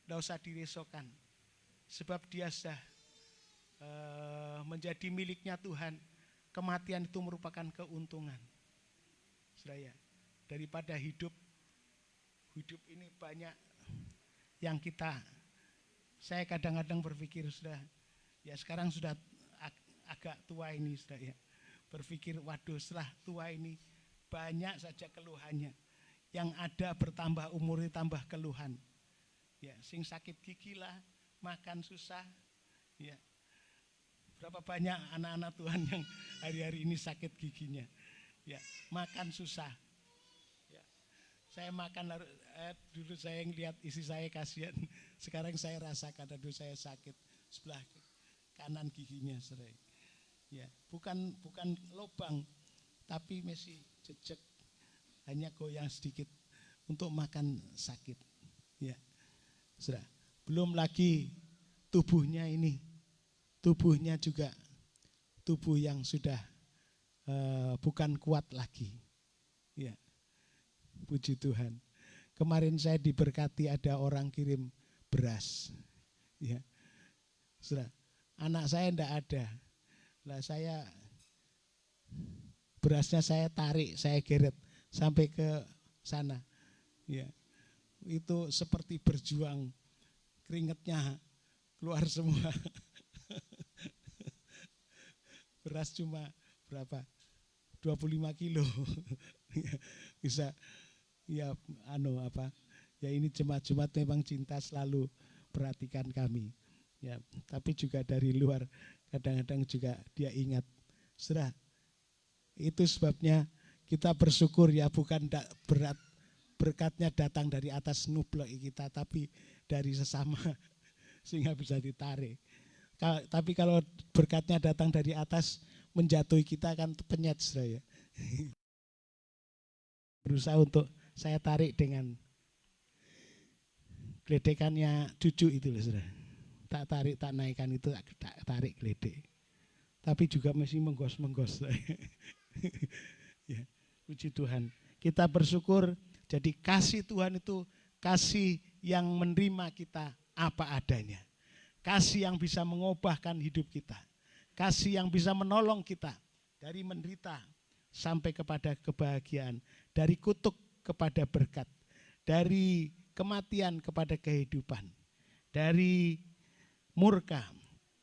tidak usah dirisaukan. Sebab dia sudah menjadi miliknya Tuhan. Kematian itu merupakan keuntungan. Saudara ya, daripada hidup ini banyak yang saya kadang-kadang berpikir sudah, ya sekarang sudah agak tua ini sudah ya. Berpikir waduh setelah tua ini banyak saja keluhannya. Yang ada bertambah umur tambah keluhan. Ya, sing sakit gigi lah, makan susah. Ya. Berapa banyak anak-anak Tuhan yang hari-hari ini sakit giginya. Ya, makan susah. Ya. Saya makan dulu saya ngelihat isi saya kasihan. Sekarang saya rasakan dulu saya sakit sebelah kanan giginya sering. Ya, bukan lubang, tapi masih jejak, hanya goyang sedikit untuk makan sakit. Ya, sudah. Belum lagi tubuhnya ini, tubuhnya juga tubuh yang sudah bukan kuat lagi. Ya, puji Tuhan. Kemarin saya diberkati ada orang kirim beras. Ya, sudah. Anak saya enggak ada. Lah saya berasnya saya tarik, saya geret sampai ke sana. Ya. Itu seperti berjuang, keringetnya keluar semua. Beras cuma berapa? 25 kilo. Bisa ya ya ini jemaat-jemaat memang cinta selalu perhatikan kami. Ya, tapi juga dari luar kadang-kadang juga dia ingat. Saudara, itu sebabnya kita bersyukur ya, bukan berat berkatnya datang dari atas nublek kita, tapi dari sesama sehingga bisa ditarik. Tapi kalau berkatnya datang dari atas menjatuhi kita kan penyet, saudara ya. Berusaha untuk saya tarik dengan geledekannya cucu itu loh, saudara. Tak tarik, tak naikkan itu, tak tarik geledek. tapi juga masih menggos-menggos. Ya, puji Tuhan. Kita bersyukur, jadi kasih Tuhan itu kasih yang menerima kita apa adanya. Kasih yang bisa mengubahkan hidup kita. Kasih yang bisa menolong kita dari menderita sampai kepada kebahagiaan. Dari kutuk kepada berkat. Dari kematian kepada kehidupan. Dari murka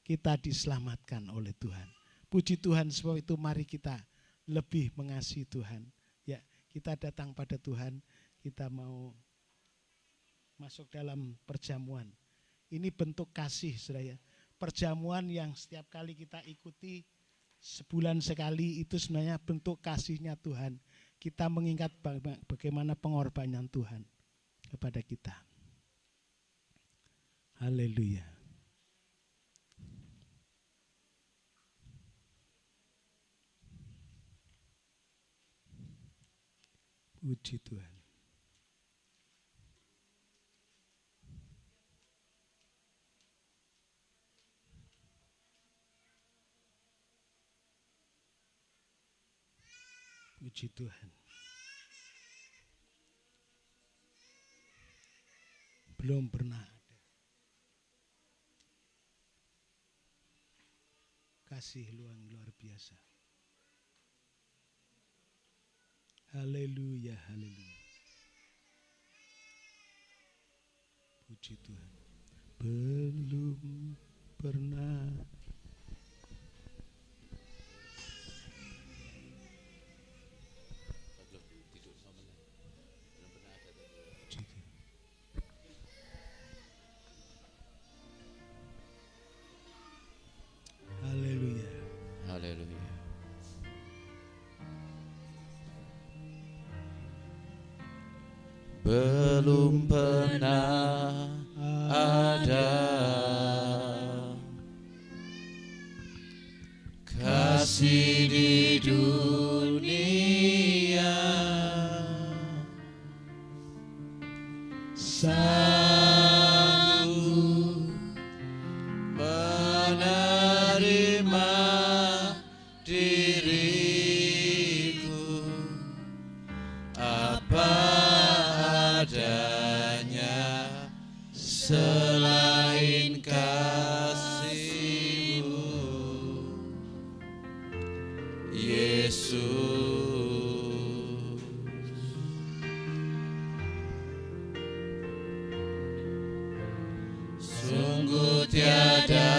kita diselamatkan oleh Tuhan. Puji Tuhan, sebab itu mari kita lebih mengasihi Tuhan. Ya, kita datang pada Tuhan, kita mau masuk dalam perjamuan. Ini bentuk kasih, saudara. Perjamuan yang setiap kali kita ikuti sebulan sekali itu sebenarnya bentuk kasihnya Tuhan. Kita mengingat bagaimana pengorbanan Tuhan kepada kita. Haleluya. Puji Tuhan. Puji Tuhan. Belum pernah ada kasih luar biasa. Haleluya, haleluya. Puji Tuhan. Belum pernah. Haleluya. Haleluya. Belum pernah ada kasih di dunia sanggup menerima diriku apa adanya selain kasih-Mu, Yesus. Sungguh tiada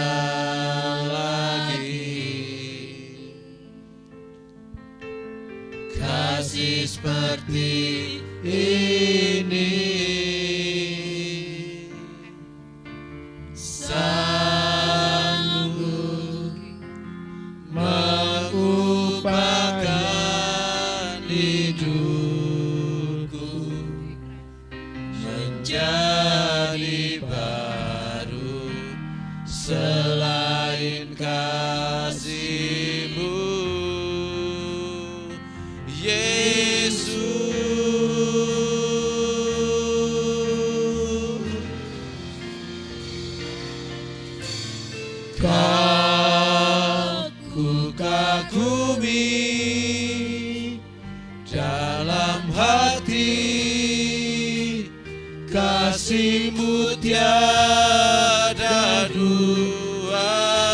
lagi kasih seperti ini, sanggup mengubahkan hidupku menjadi baru selain kasih-Mu, Yesus. Ku kagumi dalam hati kasih-Mu tiada duanya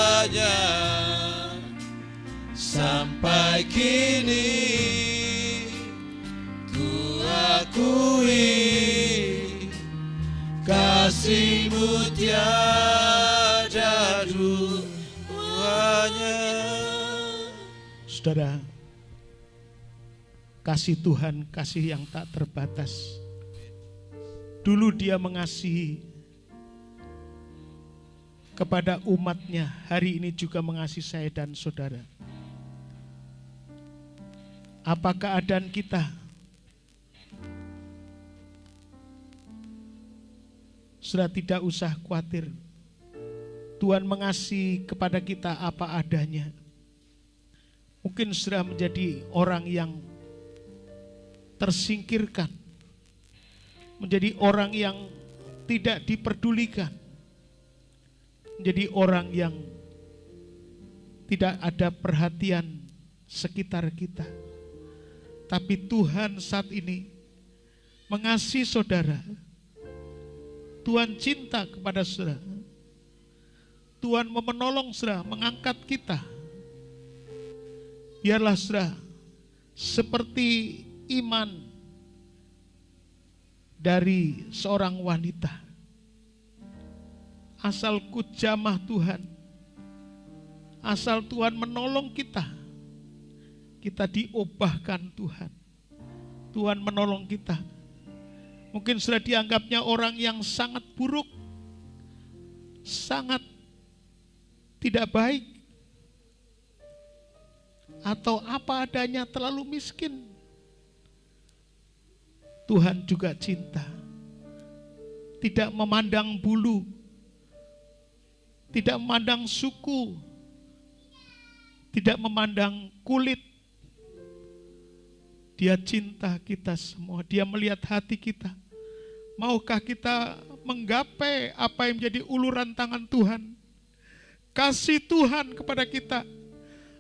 sampai kini ku akui kasih-Mu tiada duanya. Saudara, kasih Tuhan, kasih yang tak terbatas. Dulu Dia mengasihi kepada umatnya, hari ini juga mengasihi saya dan saudara. Apa keadaan kita? Saudara tidak usah khawatir. Tuhan mengasihi kepada kita apa adanya. Mungkin saudara menjadi orang yang tersingkirkan, menjadi orang yang tidak diperdulikan, menjadi orang yang tidak ada perhatian sekitar kita. Tapi Tuhan saat ini mengasihi saudara. Tuhan cinta kepada saudara. Tuhan mau menolong saudara, mengangkat kita. Biarlah saudara seperti iman dari seorang wanita. Asal ku jamah Tuhan, asal Tuhan menolong kita, kita diubahkan Tuhan. Tuhan menolong kita. Mungkin sudah dianggapnya orang yang sangat buruk, sangat tidak baik, atau apa adanya, terlalu miskin. Tuhan juga cinta, tidak memandang bulu, tidak memandang suku, tidak memandang kulit. Dia cinta kita semua, Dia melihat hati kita. Maukah kita menggapai apa yang menjadi uluran tangan Tuhan? Kasih Tuhan kepada kita.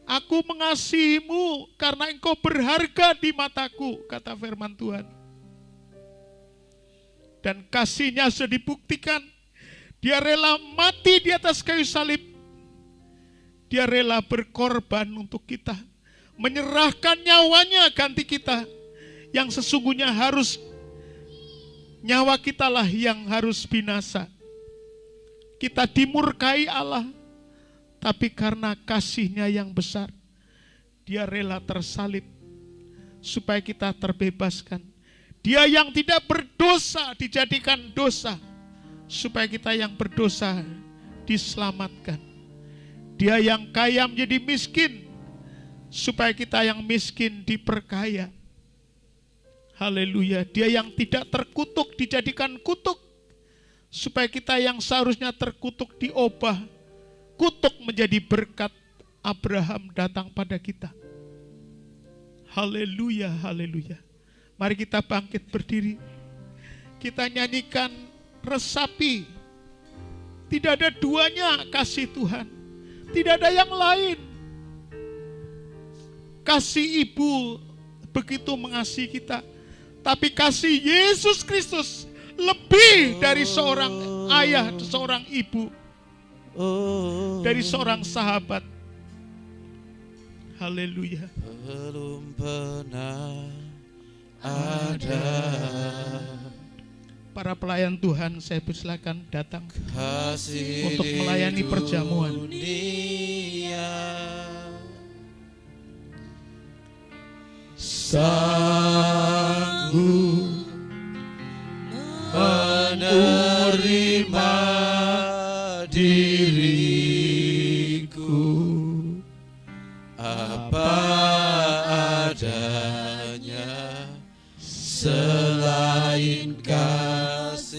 Aku mengasihimu karena engkau berharga di mataku, kata firman Tuhan. Dan kasihnya sudah dibuktikan. Dia rela mati di atas kayu salib. Dia rela berkorban untuk kita. Menyerahkan nyawanya ganti kita. Yang sesungguhnya harus, nyawa kita lah yang harus binasa. Kita dimurkai Allah. Tapi karena kasihnya yang besar, Dia rela tersalib supaya kita terbebaskan. Dia yang tidak berdosa dijadikan dosa supaya kita yang berdosa diselamatkan. Dia yang kaya menjadi miskin supaya kita yang miskin diperkaya. Haleluya. Dia yang tidak terkutuk dijadikan kutuk supaya kita yang seharusnya terkutuk diubah kutuk menjadi berkat. Abraham datang pada kita. Haleluya, haleluya. Mari kita bangkit berdiri. Kita nyanyikan resapi. Tidak ada duanya kasih Tuhan. Tidak ada yang lain. Kasih ibu begitu mengasihi kita. Tapi kasih Yesus Kristus lebih dari seorang ayah, seorang ibu, dari seorang sahabat. Haleluya. Belum pernah ada. Para pelayan Tuhan, saya persilakan datang Kasih untuk melayani perjamuan. Sanggup menerima diriku apa adanya, selain kasih-Mu,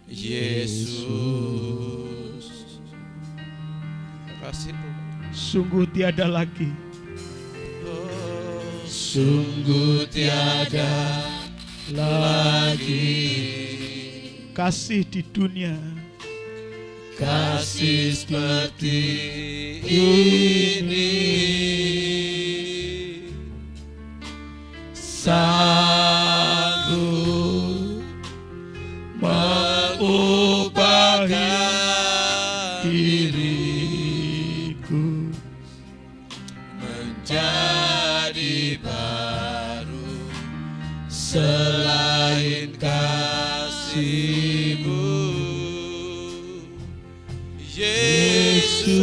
Yesus. Kasih Tuhan. Sungguh tiada lagi. Sungguh tiada lagi Kasih di dunia, kasih seperti ini. Sanggup mengubahkan diriku menjadi baru, selain kasih-Mu, Yesus.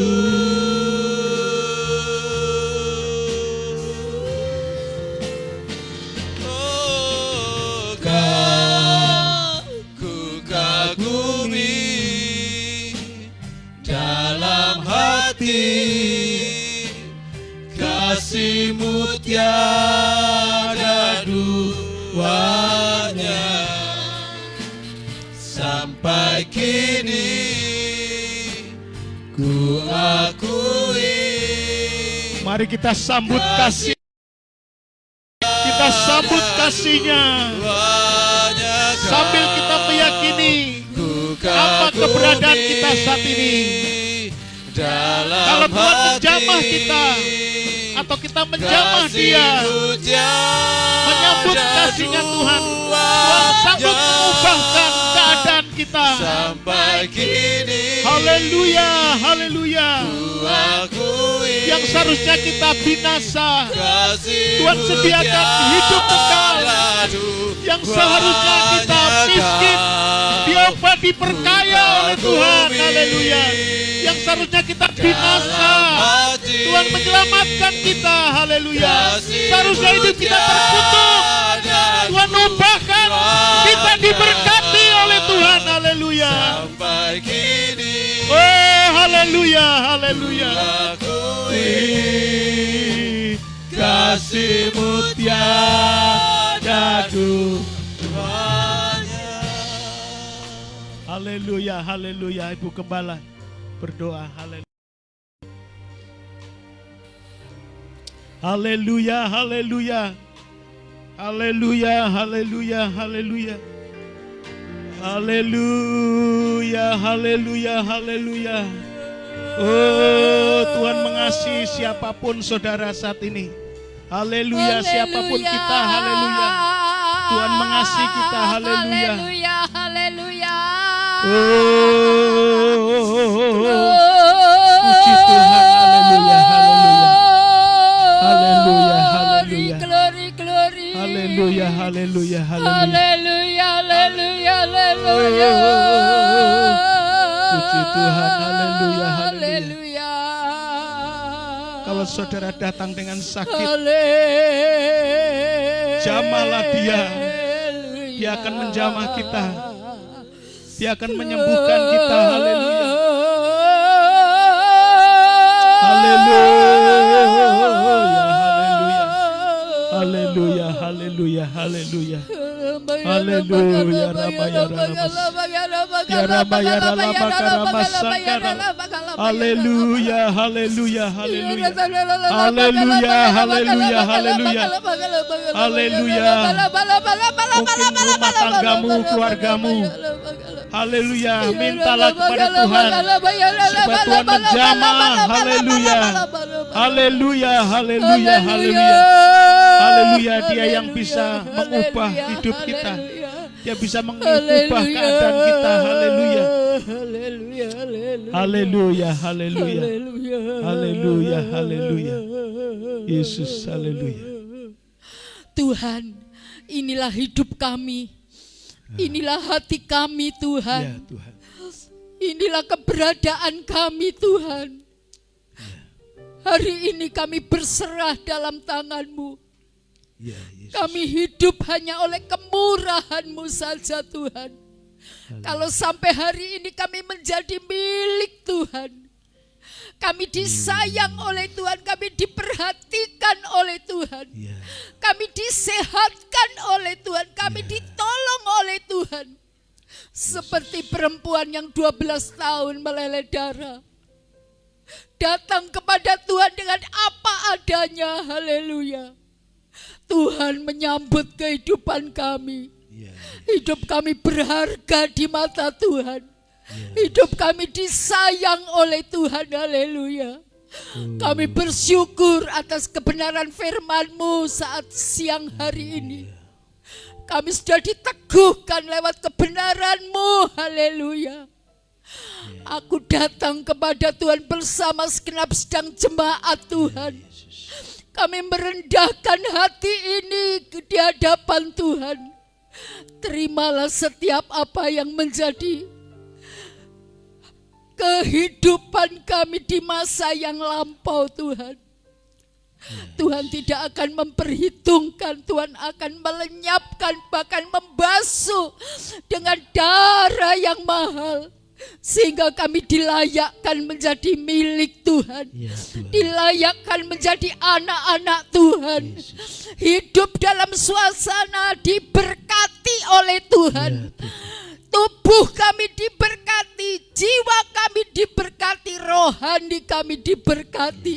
Oh, ku kagumi dalam hati, kasih-Mu tiada duanya. Sampai kini ku akui. mari kita sambut kasih. Kita sambut kasih-Nya sambil kita meyakini apa keberadaan kita saat ini. Kalau Tuhan menjamah kita atau kita menjamah Dia, menyambut kasih-Nya Tuhan, Tuhan sanggup mengubahkan keadaan kita. Sampai kini Haleluya, haleluya. akui Yang seharusnya kita binasa, kasih Tuhan sediakan hidup kekal. Yang seharusnya kita miskin, Dia ubah diperkaya oleh Tuhan. Haleluya. Yang seharusnya kita binasa, Tuhan menyelamatkan kita. Haleluya. Seharusnya hidup kita terkutuk, Tuhan ubahkan kita diberkati oleh Tuhan. Haleluya. sampai kini Oh, haleluya, haleluya. akui Kasih-Mu tiada duanya. Haleluya, haleluya. Ibu Gembala berdoa. Haleluya. Haleluya, haleluya. Haleluya, haleluya, haleluya. Haleluya, haleluya, haleluya. Oh, Tuhan mengasihi siapapun saudara saat ini. Haleluya, siapapun kita, haleluya. Tuhan mengasihi kita, haleluya. Haleluya, haleluya. Puji Tuhan, haleluya, haleluya. Haleluya, haleluya. Glory, glory. Haleluya, haleluya, haleluya. Haleluya, haleluya, haleluya. Puji Tuhan, haleluya, haleluya. Haleluya. Kalau saudara datang dengan sakit, Haleluya. jamahlah Dia. Dia akan menjamah kita. Dia akan menyembuhkan kita. Haleluya. Haleluya. Haleluya. Haleluya. Haleluya. Haleluya. Rabaya ramas. Ya rabaya ralaba karamas sangkara. Haleluya. Haleluya. Haleluya. Haleluya. Haleluya. Haleluya. Haleluya. Mungkin rumah tanggamu, keluargamu. Haleluya. Mintalah kepada Tuhan supaya Tuhan menjamah. Haleluya. Haleluya. Haleluya. Haleluya. Haleluya. Dia yang bisa mengubah hidup kita. Dia bisa mengubah keadaan kita. Haleluya. Haleluya. Haleluya. Haleluya. Haleluya. Yesus. Haleluya. Tuhan, inilah hidup kami. Inilah hati kami, Tuhan. Ya Tuhan. Inilah keberadaan kami, Tuhan. Hari ini kami berserah dalam tangan-Mu. Ya Yesus. Kami hidup hanya oleh kemurahan-Mu saja, Tuhan. Kalau sampai hari ini kami menjadi milik Tuhan, kami disayang oleh Tuhan, kami diperhatikan oleh Tuhan, Ya. kami disehatkan oleh Tuhan, kami ditolong oleh Tuhan. Seperti perempuan yang 12 tahun meleleh darah, datang kepada Tuhan dengan apa adanya. Haleluya. Tuhan menyambut kehidupan kami. Ya. Hidup kami berharga di mata Tuhan. Hidup kami disayang oleh Tuhan. Haleluya. Kami bersyukur atas kebenaran firman-Mu saat siang hari ini. Kami sudah diteguhkan lewat kebenaran-Mu. Haleluya. Aku datang kepada Tuhan bersama segenap sedang jemaat Tuhan. Kami merendahkan hati ini di hadapan Tuhan. Terimalah setiap apa yang menjadi kehidupan kami di masa yang lampau, Tuhan. Tuhan tidak akan memperhitungkan, Tuhan akan melenyapkan, bahkan membasuh dengan darah yang mahal. Sehingga kami dilayakkan menjadi milik Tuhan, Ya, Tuhan. dilayakkan menjadi anak-anak Tuhan, hidup dalam suasana diberkati oleh Tuhan. Ya, Tuhan. Tubuh kami diberkati, jiwa kami diberkati, rohani kami diberkati.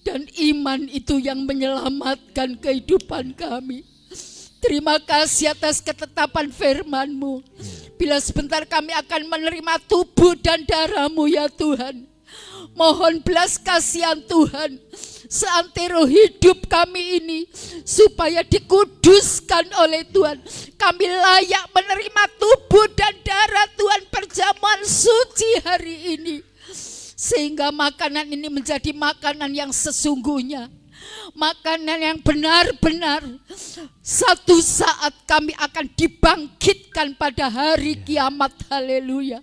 Dan iman itu yang menyelamatkan kehidupan kami. Terima kasih atas ketetapan firman-Mu. Bila sebentar kami akan menerima tubuh dan darah-Mu ya Tuhan. Mohon belas kasihan Tuhan, seantero hidup kami ini supaya dikuduskan oleh Tuhan. Kami layak menerima tubuh dan darah Tuhan perjamuan suci hari ini. Sehingga makanan ini menjadi makanan yang sesungguhnya, makanan yang benar-benar satu saat kami akan dibangkitkan pada hari kiamat. Haleluya.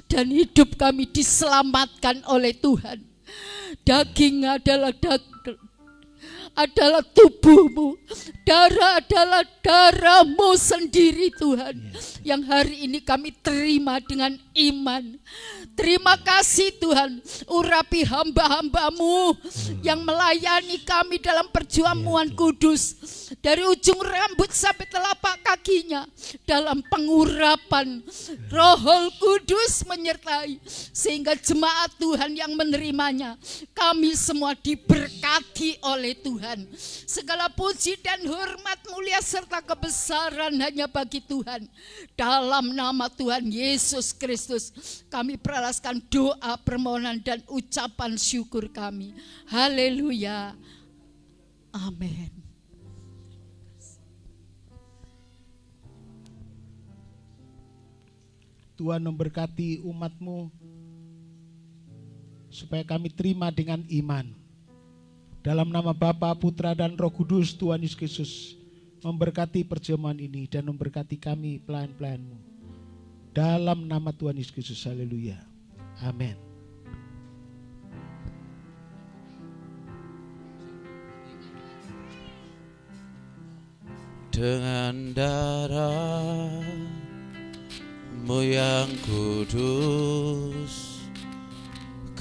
Dan hidup kami diselamatkan oleh Tuhan. Daging adalah tubuh-Mu, darah adalah darah-Mu sendiri Tuhan, yang hari ini kami terima dengan iman. Terima kasih Tuhan, urapi hamba-hamba-Mu yang melayani kami dalam perjamuan kudus, dari ujung rambut sampai telapak kakinya, dalam pengurapan Roh Kudus menyertai, sehingga jemaat Tuhan yang menerimanya, kami semua diberkati oleh Tuhan. Segala puji dan hormat, mulia serta kebesaran hanya bagi Tuhan. Dalam nama Tuhan Yesus Kristus kami peralaskan doa, permohonan dan ucapan syukur kami. Haleluya. Amin. Tuhan memberkati umat-Mu supaya kami terima dengan iman. Dalam nama Bapa, Putra dan Roh Kudus, Tuhan Yesus Kristus memberkati perjamuan ini dan memberkati kami pelayan-pelayan-Mu. Dalam nama Tuhan Yesus Kristus, haleluya. Amin. Dengan darah-Mu yang kudus,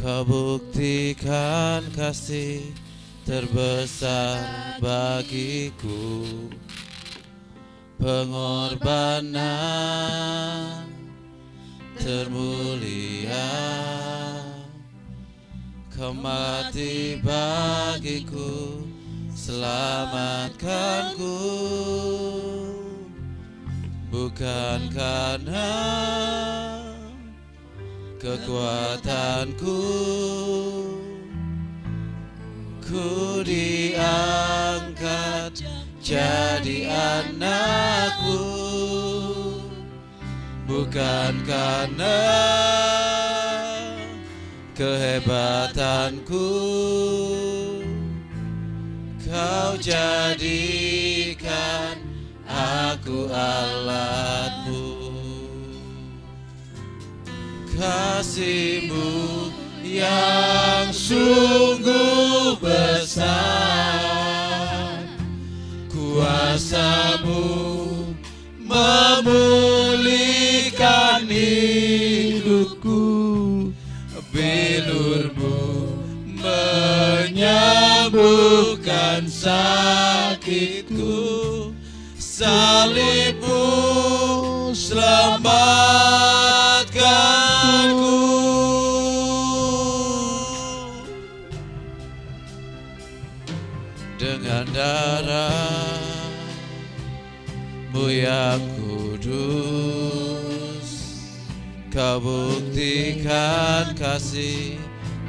Kau buktikan kasih terbesar bagiku. Pengorbanan termulia, Kau mati bagiku, selamatkanku. Bukan karena kekuatanku, ku diangkat jadi anakmu. Bukan karena kehebatanku, Kau jadikan aku alatmu. Kasih-Mu yang sungguh besar, kuasa-Mu memulihkan hidupku, bilur-Mu menyembuhkan sakitku, salib-Mu selamatkanku. Dengan darah-Mu yang kudus, Kau buktikan kasih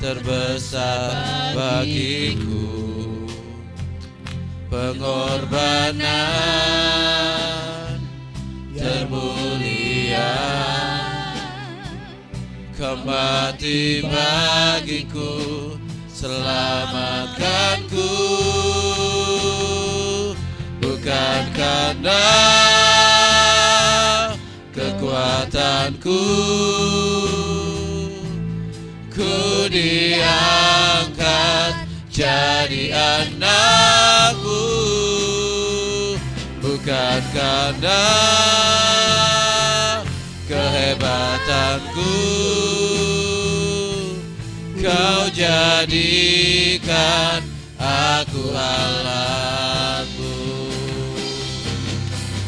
terbesar bagiku. Pengorbanan termulia, Kau mati bagiku, selamatkanku. Bukan karena kekuatanku, ku diangkat jadi anakmu. Bukan karena kehebatanku, Kau jadikan aku alatmu.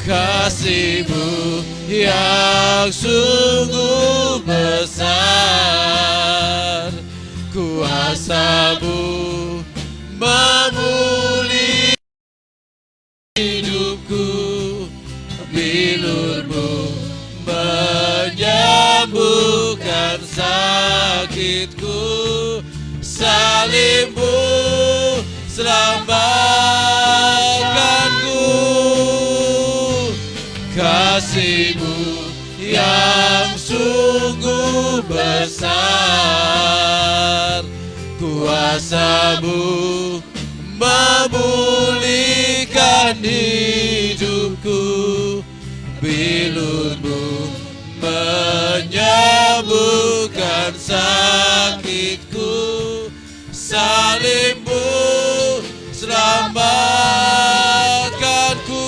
Kasih-Mu yang sungguh besar, kuasa-Mu memulihkan hidupku, bilur-Mu sakitku, salibmu selamatkanku. Kasih-Mu yang sungguh besar, kuasa-Mu memulihkan hidupku, bilur-Mu menyembuhkan sakitku, salib-Mu selamatkanku.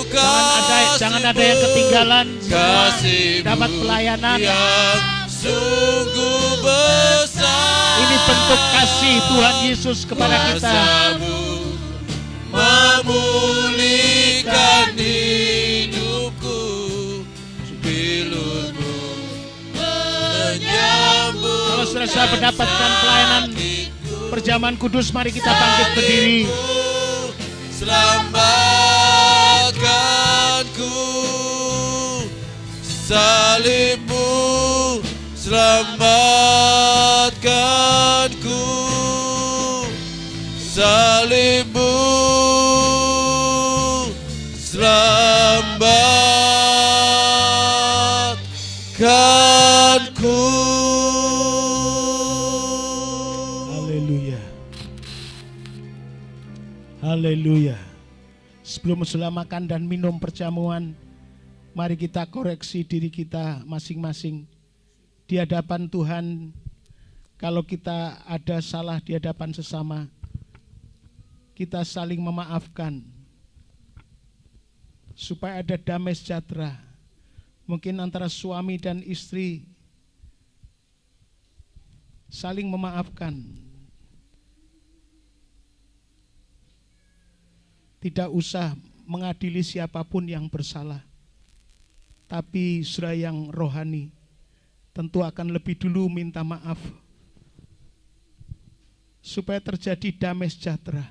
Jangan ada yang ketinggalan. Kasih-Mu dapat pelayanan yang sungguh besar. Ini bentuk kasih Tuhan Yesus kepada kita. Kuasa-Mu memulihkan hidupku, bilur-Mu menyembuhkan. Kalau sudah mendapatkan pelayanan perjamuan kudus, mari kita bangkit berdiri. Selamatkanku, salib-Mu selamatkanku, salib-Mu selamatkanku. Haleluya. Haleluya. Sebelum setelah makan dan minum perjamuan, mari kita koreksi diri kita masing-masing di hadapan Tuhan. Kalau kita ada salah di hadapan sesama, kita saling memaafkan supaya ada damai sejahtera. Mungkin antara suami dan istri saling memaafkan. Tidak usah mengadili siapapun yang bersalah. Tapi saudara yang rohani tentu akan lebih dulu minta maaf supaya terjadi damai sejahtera.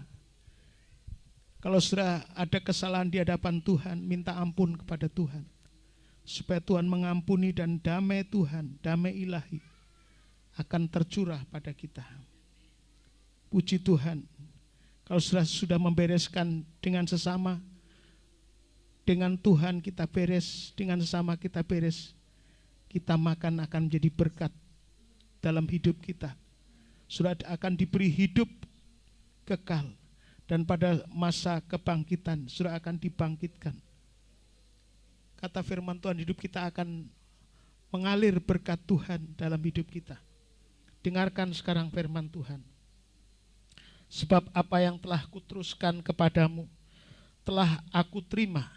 Kalau saudara ada kesalahan di hadapan Tuhan, minta ampun kepada Tuhan supaya Tuhan mengampuni, dan damai Tuhan, damai ilahi akan tercurah pada kita. Puji Tuhan. Kalau sudah membereskan dengan sesama, dengan Tuhan kita beres, dengan sesama kita beres, kita makan akan menjadi berkat dalam hidup kita. Sudah akan diberi hidup kekal, dan pada masa kebangkitan sudah akan dibangkitkan. Kata firman Tuhan, hidup kita akan mengalir berkat Tuhan dalam hidup kita. Dengarkan sekarang firman Tuhan. Sebab apa yang telah kuteruskan kepadamu telah aku terima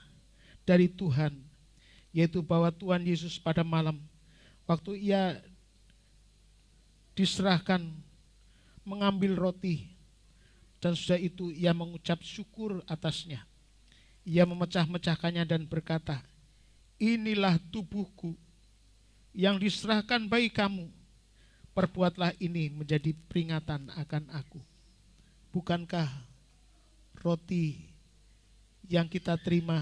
dari Tuhan, yaitu bahwa Tuhan Yesus pada malam waktu ia diserahkan mengambil roti, dan sudah itu ia mengucap syukur atasnya. Ia memecah-mecahkannya dan berkata, inilah tubuhku yang diserahkan bagi kamu, perbuatlah ini menjadi peringatan akan aku. Bukankah roti yang kita terima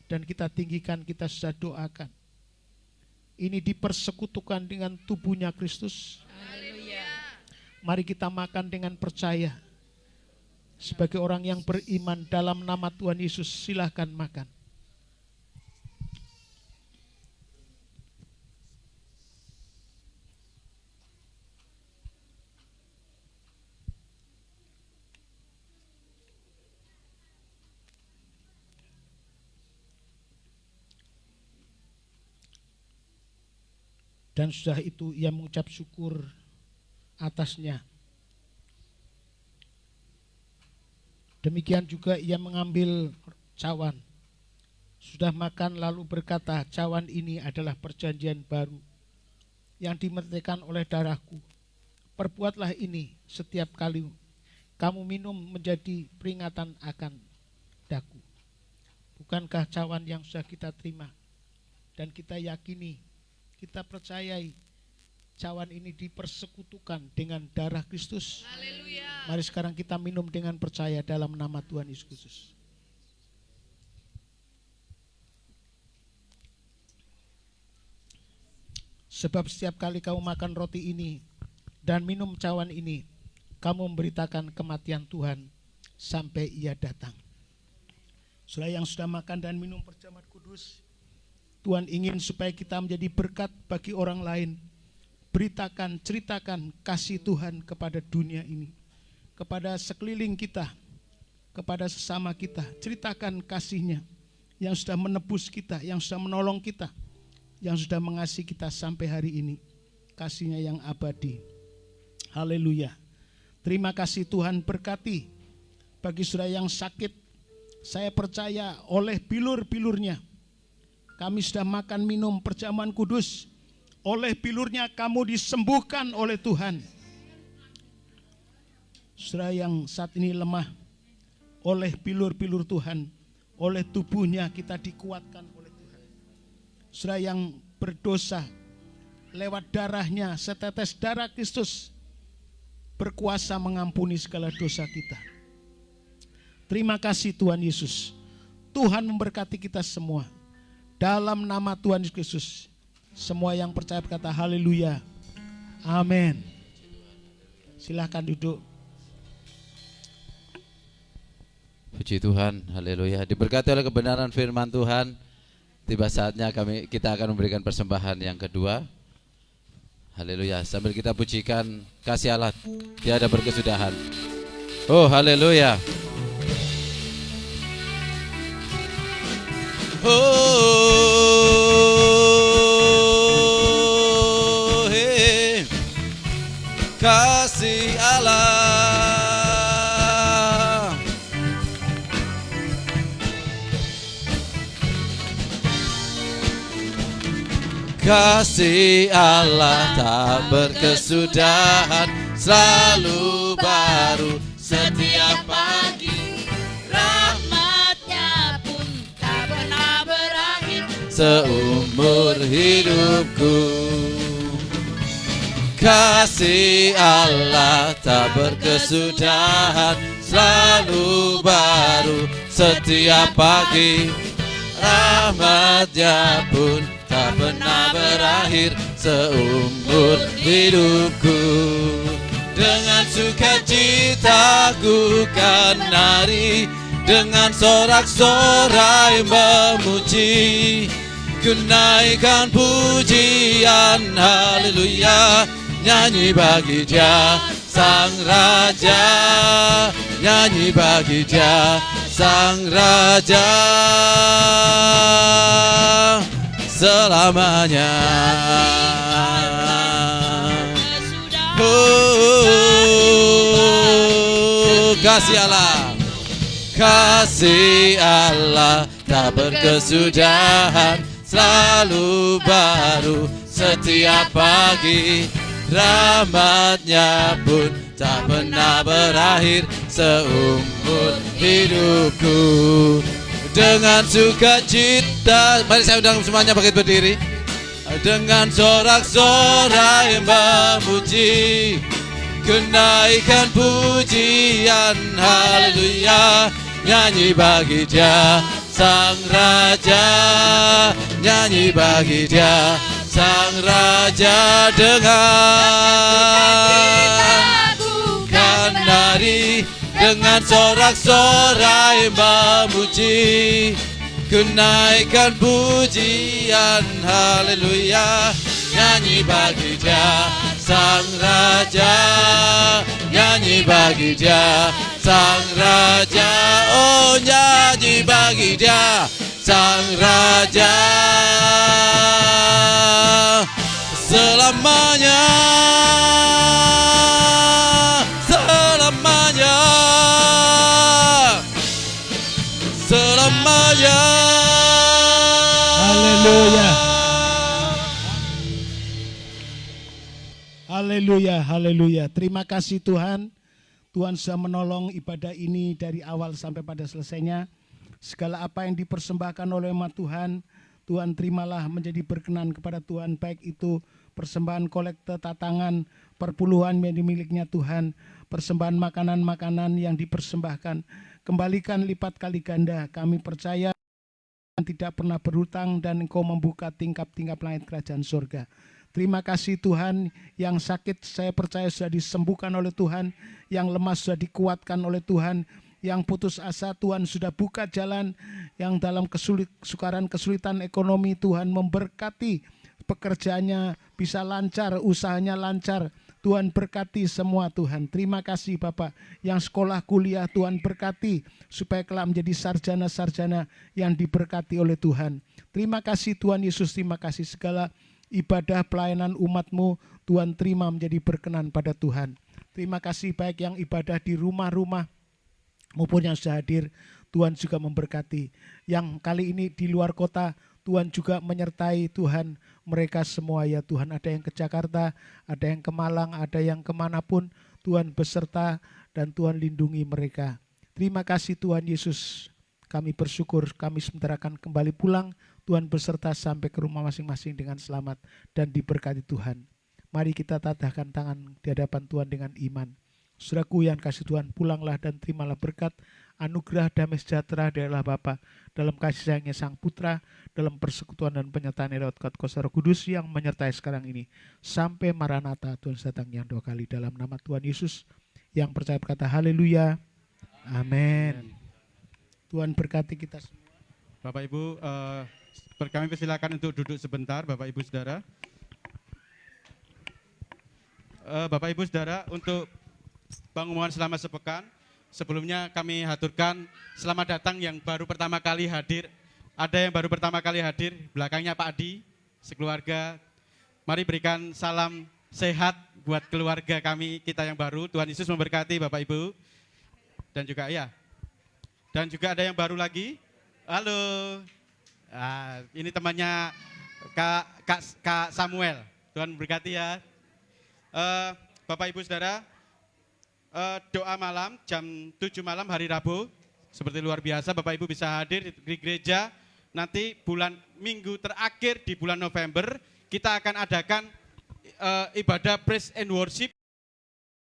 dan kita tinggikan, kita sudah doakan, ini dipersekutukan dengan tubuhnya Kristus? Haleluya. Mari kita makan dengan percaya. Sebagai orang yang beriman dalam nama Tuhan Yesus, silahkan makan. Dan sudah itu ia mengucap syukur atasnya. Demikian juga ia mengambil cawan. Sudah makan lalu berkata, cawan ini adalah perjanjian baru yang dimurnikan oleh darahku. Perbuatlah ini setiap kali kamu minum menjadi peringatan akan daku. Bukankah cawan yang sudah kita terima dan kita yakini, kita percayai, cawan ini dipersekutukan dengan darah Kristus? Haleluya. Mari sekarang kita minum dengan percaya dalam nama Tuhan Yesus Kristus. Sebab setiap kali kamu makan roti ini dan minum cawan ini, kamu memberitakan kematian Tuhan sampai Ia datang. Saudara yang sudah makan dan minum perjamuan kudus, Tuhan ingin supaya kita menjadi berkat bagi orang lain. Beritakan, ceritakan kasih Tuhan kepada dunia ini, kepada sekeliling kita, kepada sesama kita. Ceritakan kasih-Nya yang sudah menebus kita, yang sudah menolong kita, yang sudah mengasihi kita sampai hari ini. Kasih-Nya yang abadi. Haleluya. Terima kasih Tuhan, berkati bagi saudara yang sakit. Saya percaya oleh bilur-bilurnya kami sudah makan minum perjamuan kudus. Oleh bilurnya kamu disembuhkan oleh Tuhan. Saudara yang saat ini lemah, oleh bilur-bilur Tuhan, oleh tubuhnya kita dikuatkan oleh Tuhan. Saudara yang berdosa, lewat darahnya, setetes darah Kristus berkuasa mengampuni segala dosa kita. Terima kasih Tuhan Yesus. Tuhan memberkati kita semua. Dalam nama Tuhan Yesus Kristus, semua yang percaya berkata haleluya. Amin. Silahkan duduk. Puji Tuhan, haleluya. Diberkati oleh kebenaran firman Tuhan. Tiba saatnya kita akan memberikan persembahan yang kedua. Haleluya. Sambil kita pujikan kasih Allah tiada berkesudahan. Oh, haleluya. Oh, hey. Kasih Allah. Kasih Allah tak berkesudahan, selalu baru setiap pagi. Rahmatnya pun tak pernah berakhir Seumur hidupku. Kasih Allah tak berkesudahan, selalu baru setiap pagi. Rahmatnya pun tak pernah berakhir seumur hidupku. Dengan sukacita ku kan nari, dengan sorak-sorai memuji. Ku naikkan pujian haleluya, nyanyi bagi Dia Sang Raja, nyanyi bagi Dia Sang Raja selamanya. Oh, kasih Allah, kasih Allah tak berkesudahan, selalu baru setiap pagi. Rahmatnya pun tak pernah berakhir seumur hidupku. Dengan sukacita, mari saya undang semuanya bangkit berdiri. Dengan sorak-sorai memuji, kenaikan pujian haleluya, nyanyi bagi Dia Sang Raja, nyanyi bagi Dia Sang Raja. Dengan kan nari, dengan sorak-sorai memuji, kenaikan pujian haleluya, nyanyi bagi Dia Sang Raja, nyanyi bagi Dia Sang Raja. Oh, nyanyi bagi Dia Sang Raja selamanya, selamanya, selamanya. Haleluya. Haleluya, haleluya. Terima kasih Tuhan. Tuhan sudah menolong ibadah ini dari awal sampai pada selesainya. Segala apa yang dipersembahkan oleh umat Tuhan, Tuhan terimalah menjadi berkenan kepada Tuhan. Baik itu persembahan kolekte tatangan, perpuluhan yang dimilikinya Tuhan, persembahan makanan-makanan yang dipersembahkan. Kembalikan lipat kali ganda. Kami percaya tidak pernah berhutang dan Engkau membuka tingkap-tingkap langit kerajaan surga. Terima kasih Tuhan, yang sakit saya percaya sudah disembuhkan oleh Tuhan, yang lemah sudah dikuatkan oleh Tuhan, yang putus asa Tuhan sudah buka jalan, yang dalam kesulitan ekonomi Tuhan memberkati pekerjaannya bisa lancar, usahanya lancar. Tuhan berkati semua Tuhan. Terima kasih Bapak, yang sekolah kuliah Tuhan berkati supaya kelak menjadi sarjana-sarjana yang diberkati oleh Tuhan. Terima kasih Tuhan Yesus, terima kasih segala ibadah pelayanan umat-Mu Tuhan terima menjadi berkenan pada Tuhan. Terima kasih baik yang ibadah di rumah-rumah maupun yang sudah hadir, Tuhan juga memberkati. Yang kali ini di luar kota, Tuhan juga menyertai Tuhan mereka semua ya Tuhan. Ada yang ke Jakarta, ada yang ke Malang, ada yang kemanapun, Tuhan beserta dan Tuhan lindungi mereka. Terima kasih Tuhan Yesus. Kami bersyukur kami sebentar akan kembali pulang. Tuhan beserta sampai ke rumah masing-masing dengan selamat dan diberkati Tuhan. Mari kita tatahkan tangan di hadapan Tuhan dengan iman. Saudaraku yang kasih Tuhan, pulanglah dan terimalah berkat, anugerah damai sejahtera dari Allah Bapa, dalam kasih sayangnya Sang Putra, dalam persekutuan dan penyertaan lewat Kuasa Roh Kudus yang menyertai sekarang ini. Sampai Maranatha, Tuhan datang yang 2 kali, dalam nama Tuhan Yesus. Yang percaya berkata haleluya, amin. Tuhan berkati kita semua. Bapak Ibu, kami persilakan untuk duduk sebentar, Bapak Ibu Saudara. Bapak Ibu Saudara, untuk pengumuman selama sepekan, sebelumnya kami haturkan selamat datang yang baru pertama kali hadir. Ada yang baru pertama kali hadir, belakangnya Pak Adi, sekeluarga. Mari berikan salam sehat buat keluarga kami, kita yang baru. Tuhan Yesus memberkati Bapak Ibu. Dan juga ada yang baru lagi. Halo. Ini temannya Kak Samuel. Tuhan memberkati ya. Bapak Ibu Saudara, doa malam jam 7 malam hari Rabu, seperti luar biasa Bapak Ibu bisa hadir di gereja. Nanti minggu terakhir di bulan November kita akan adakan ibadah praise and worship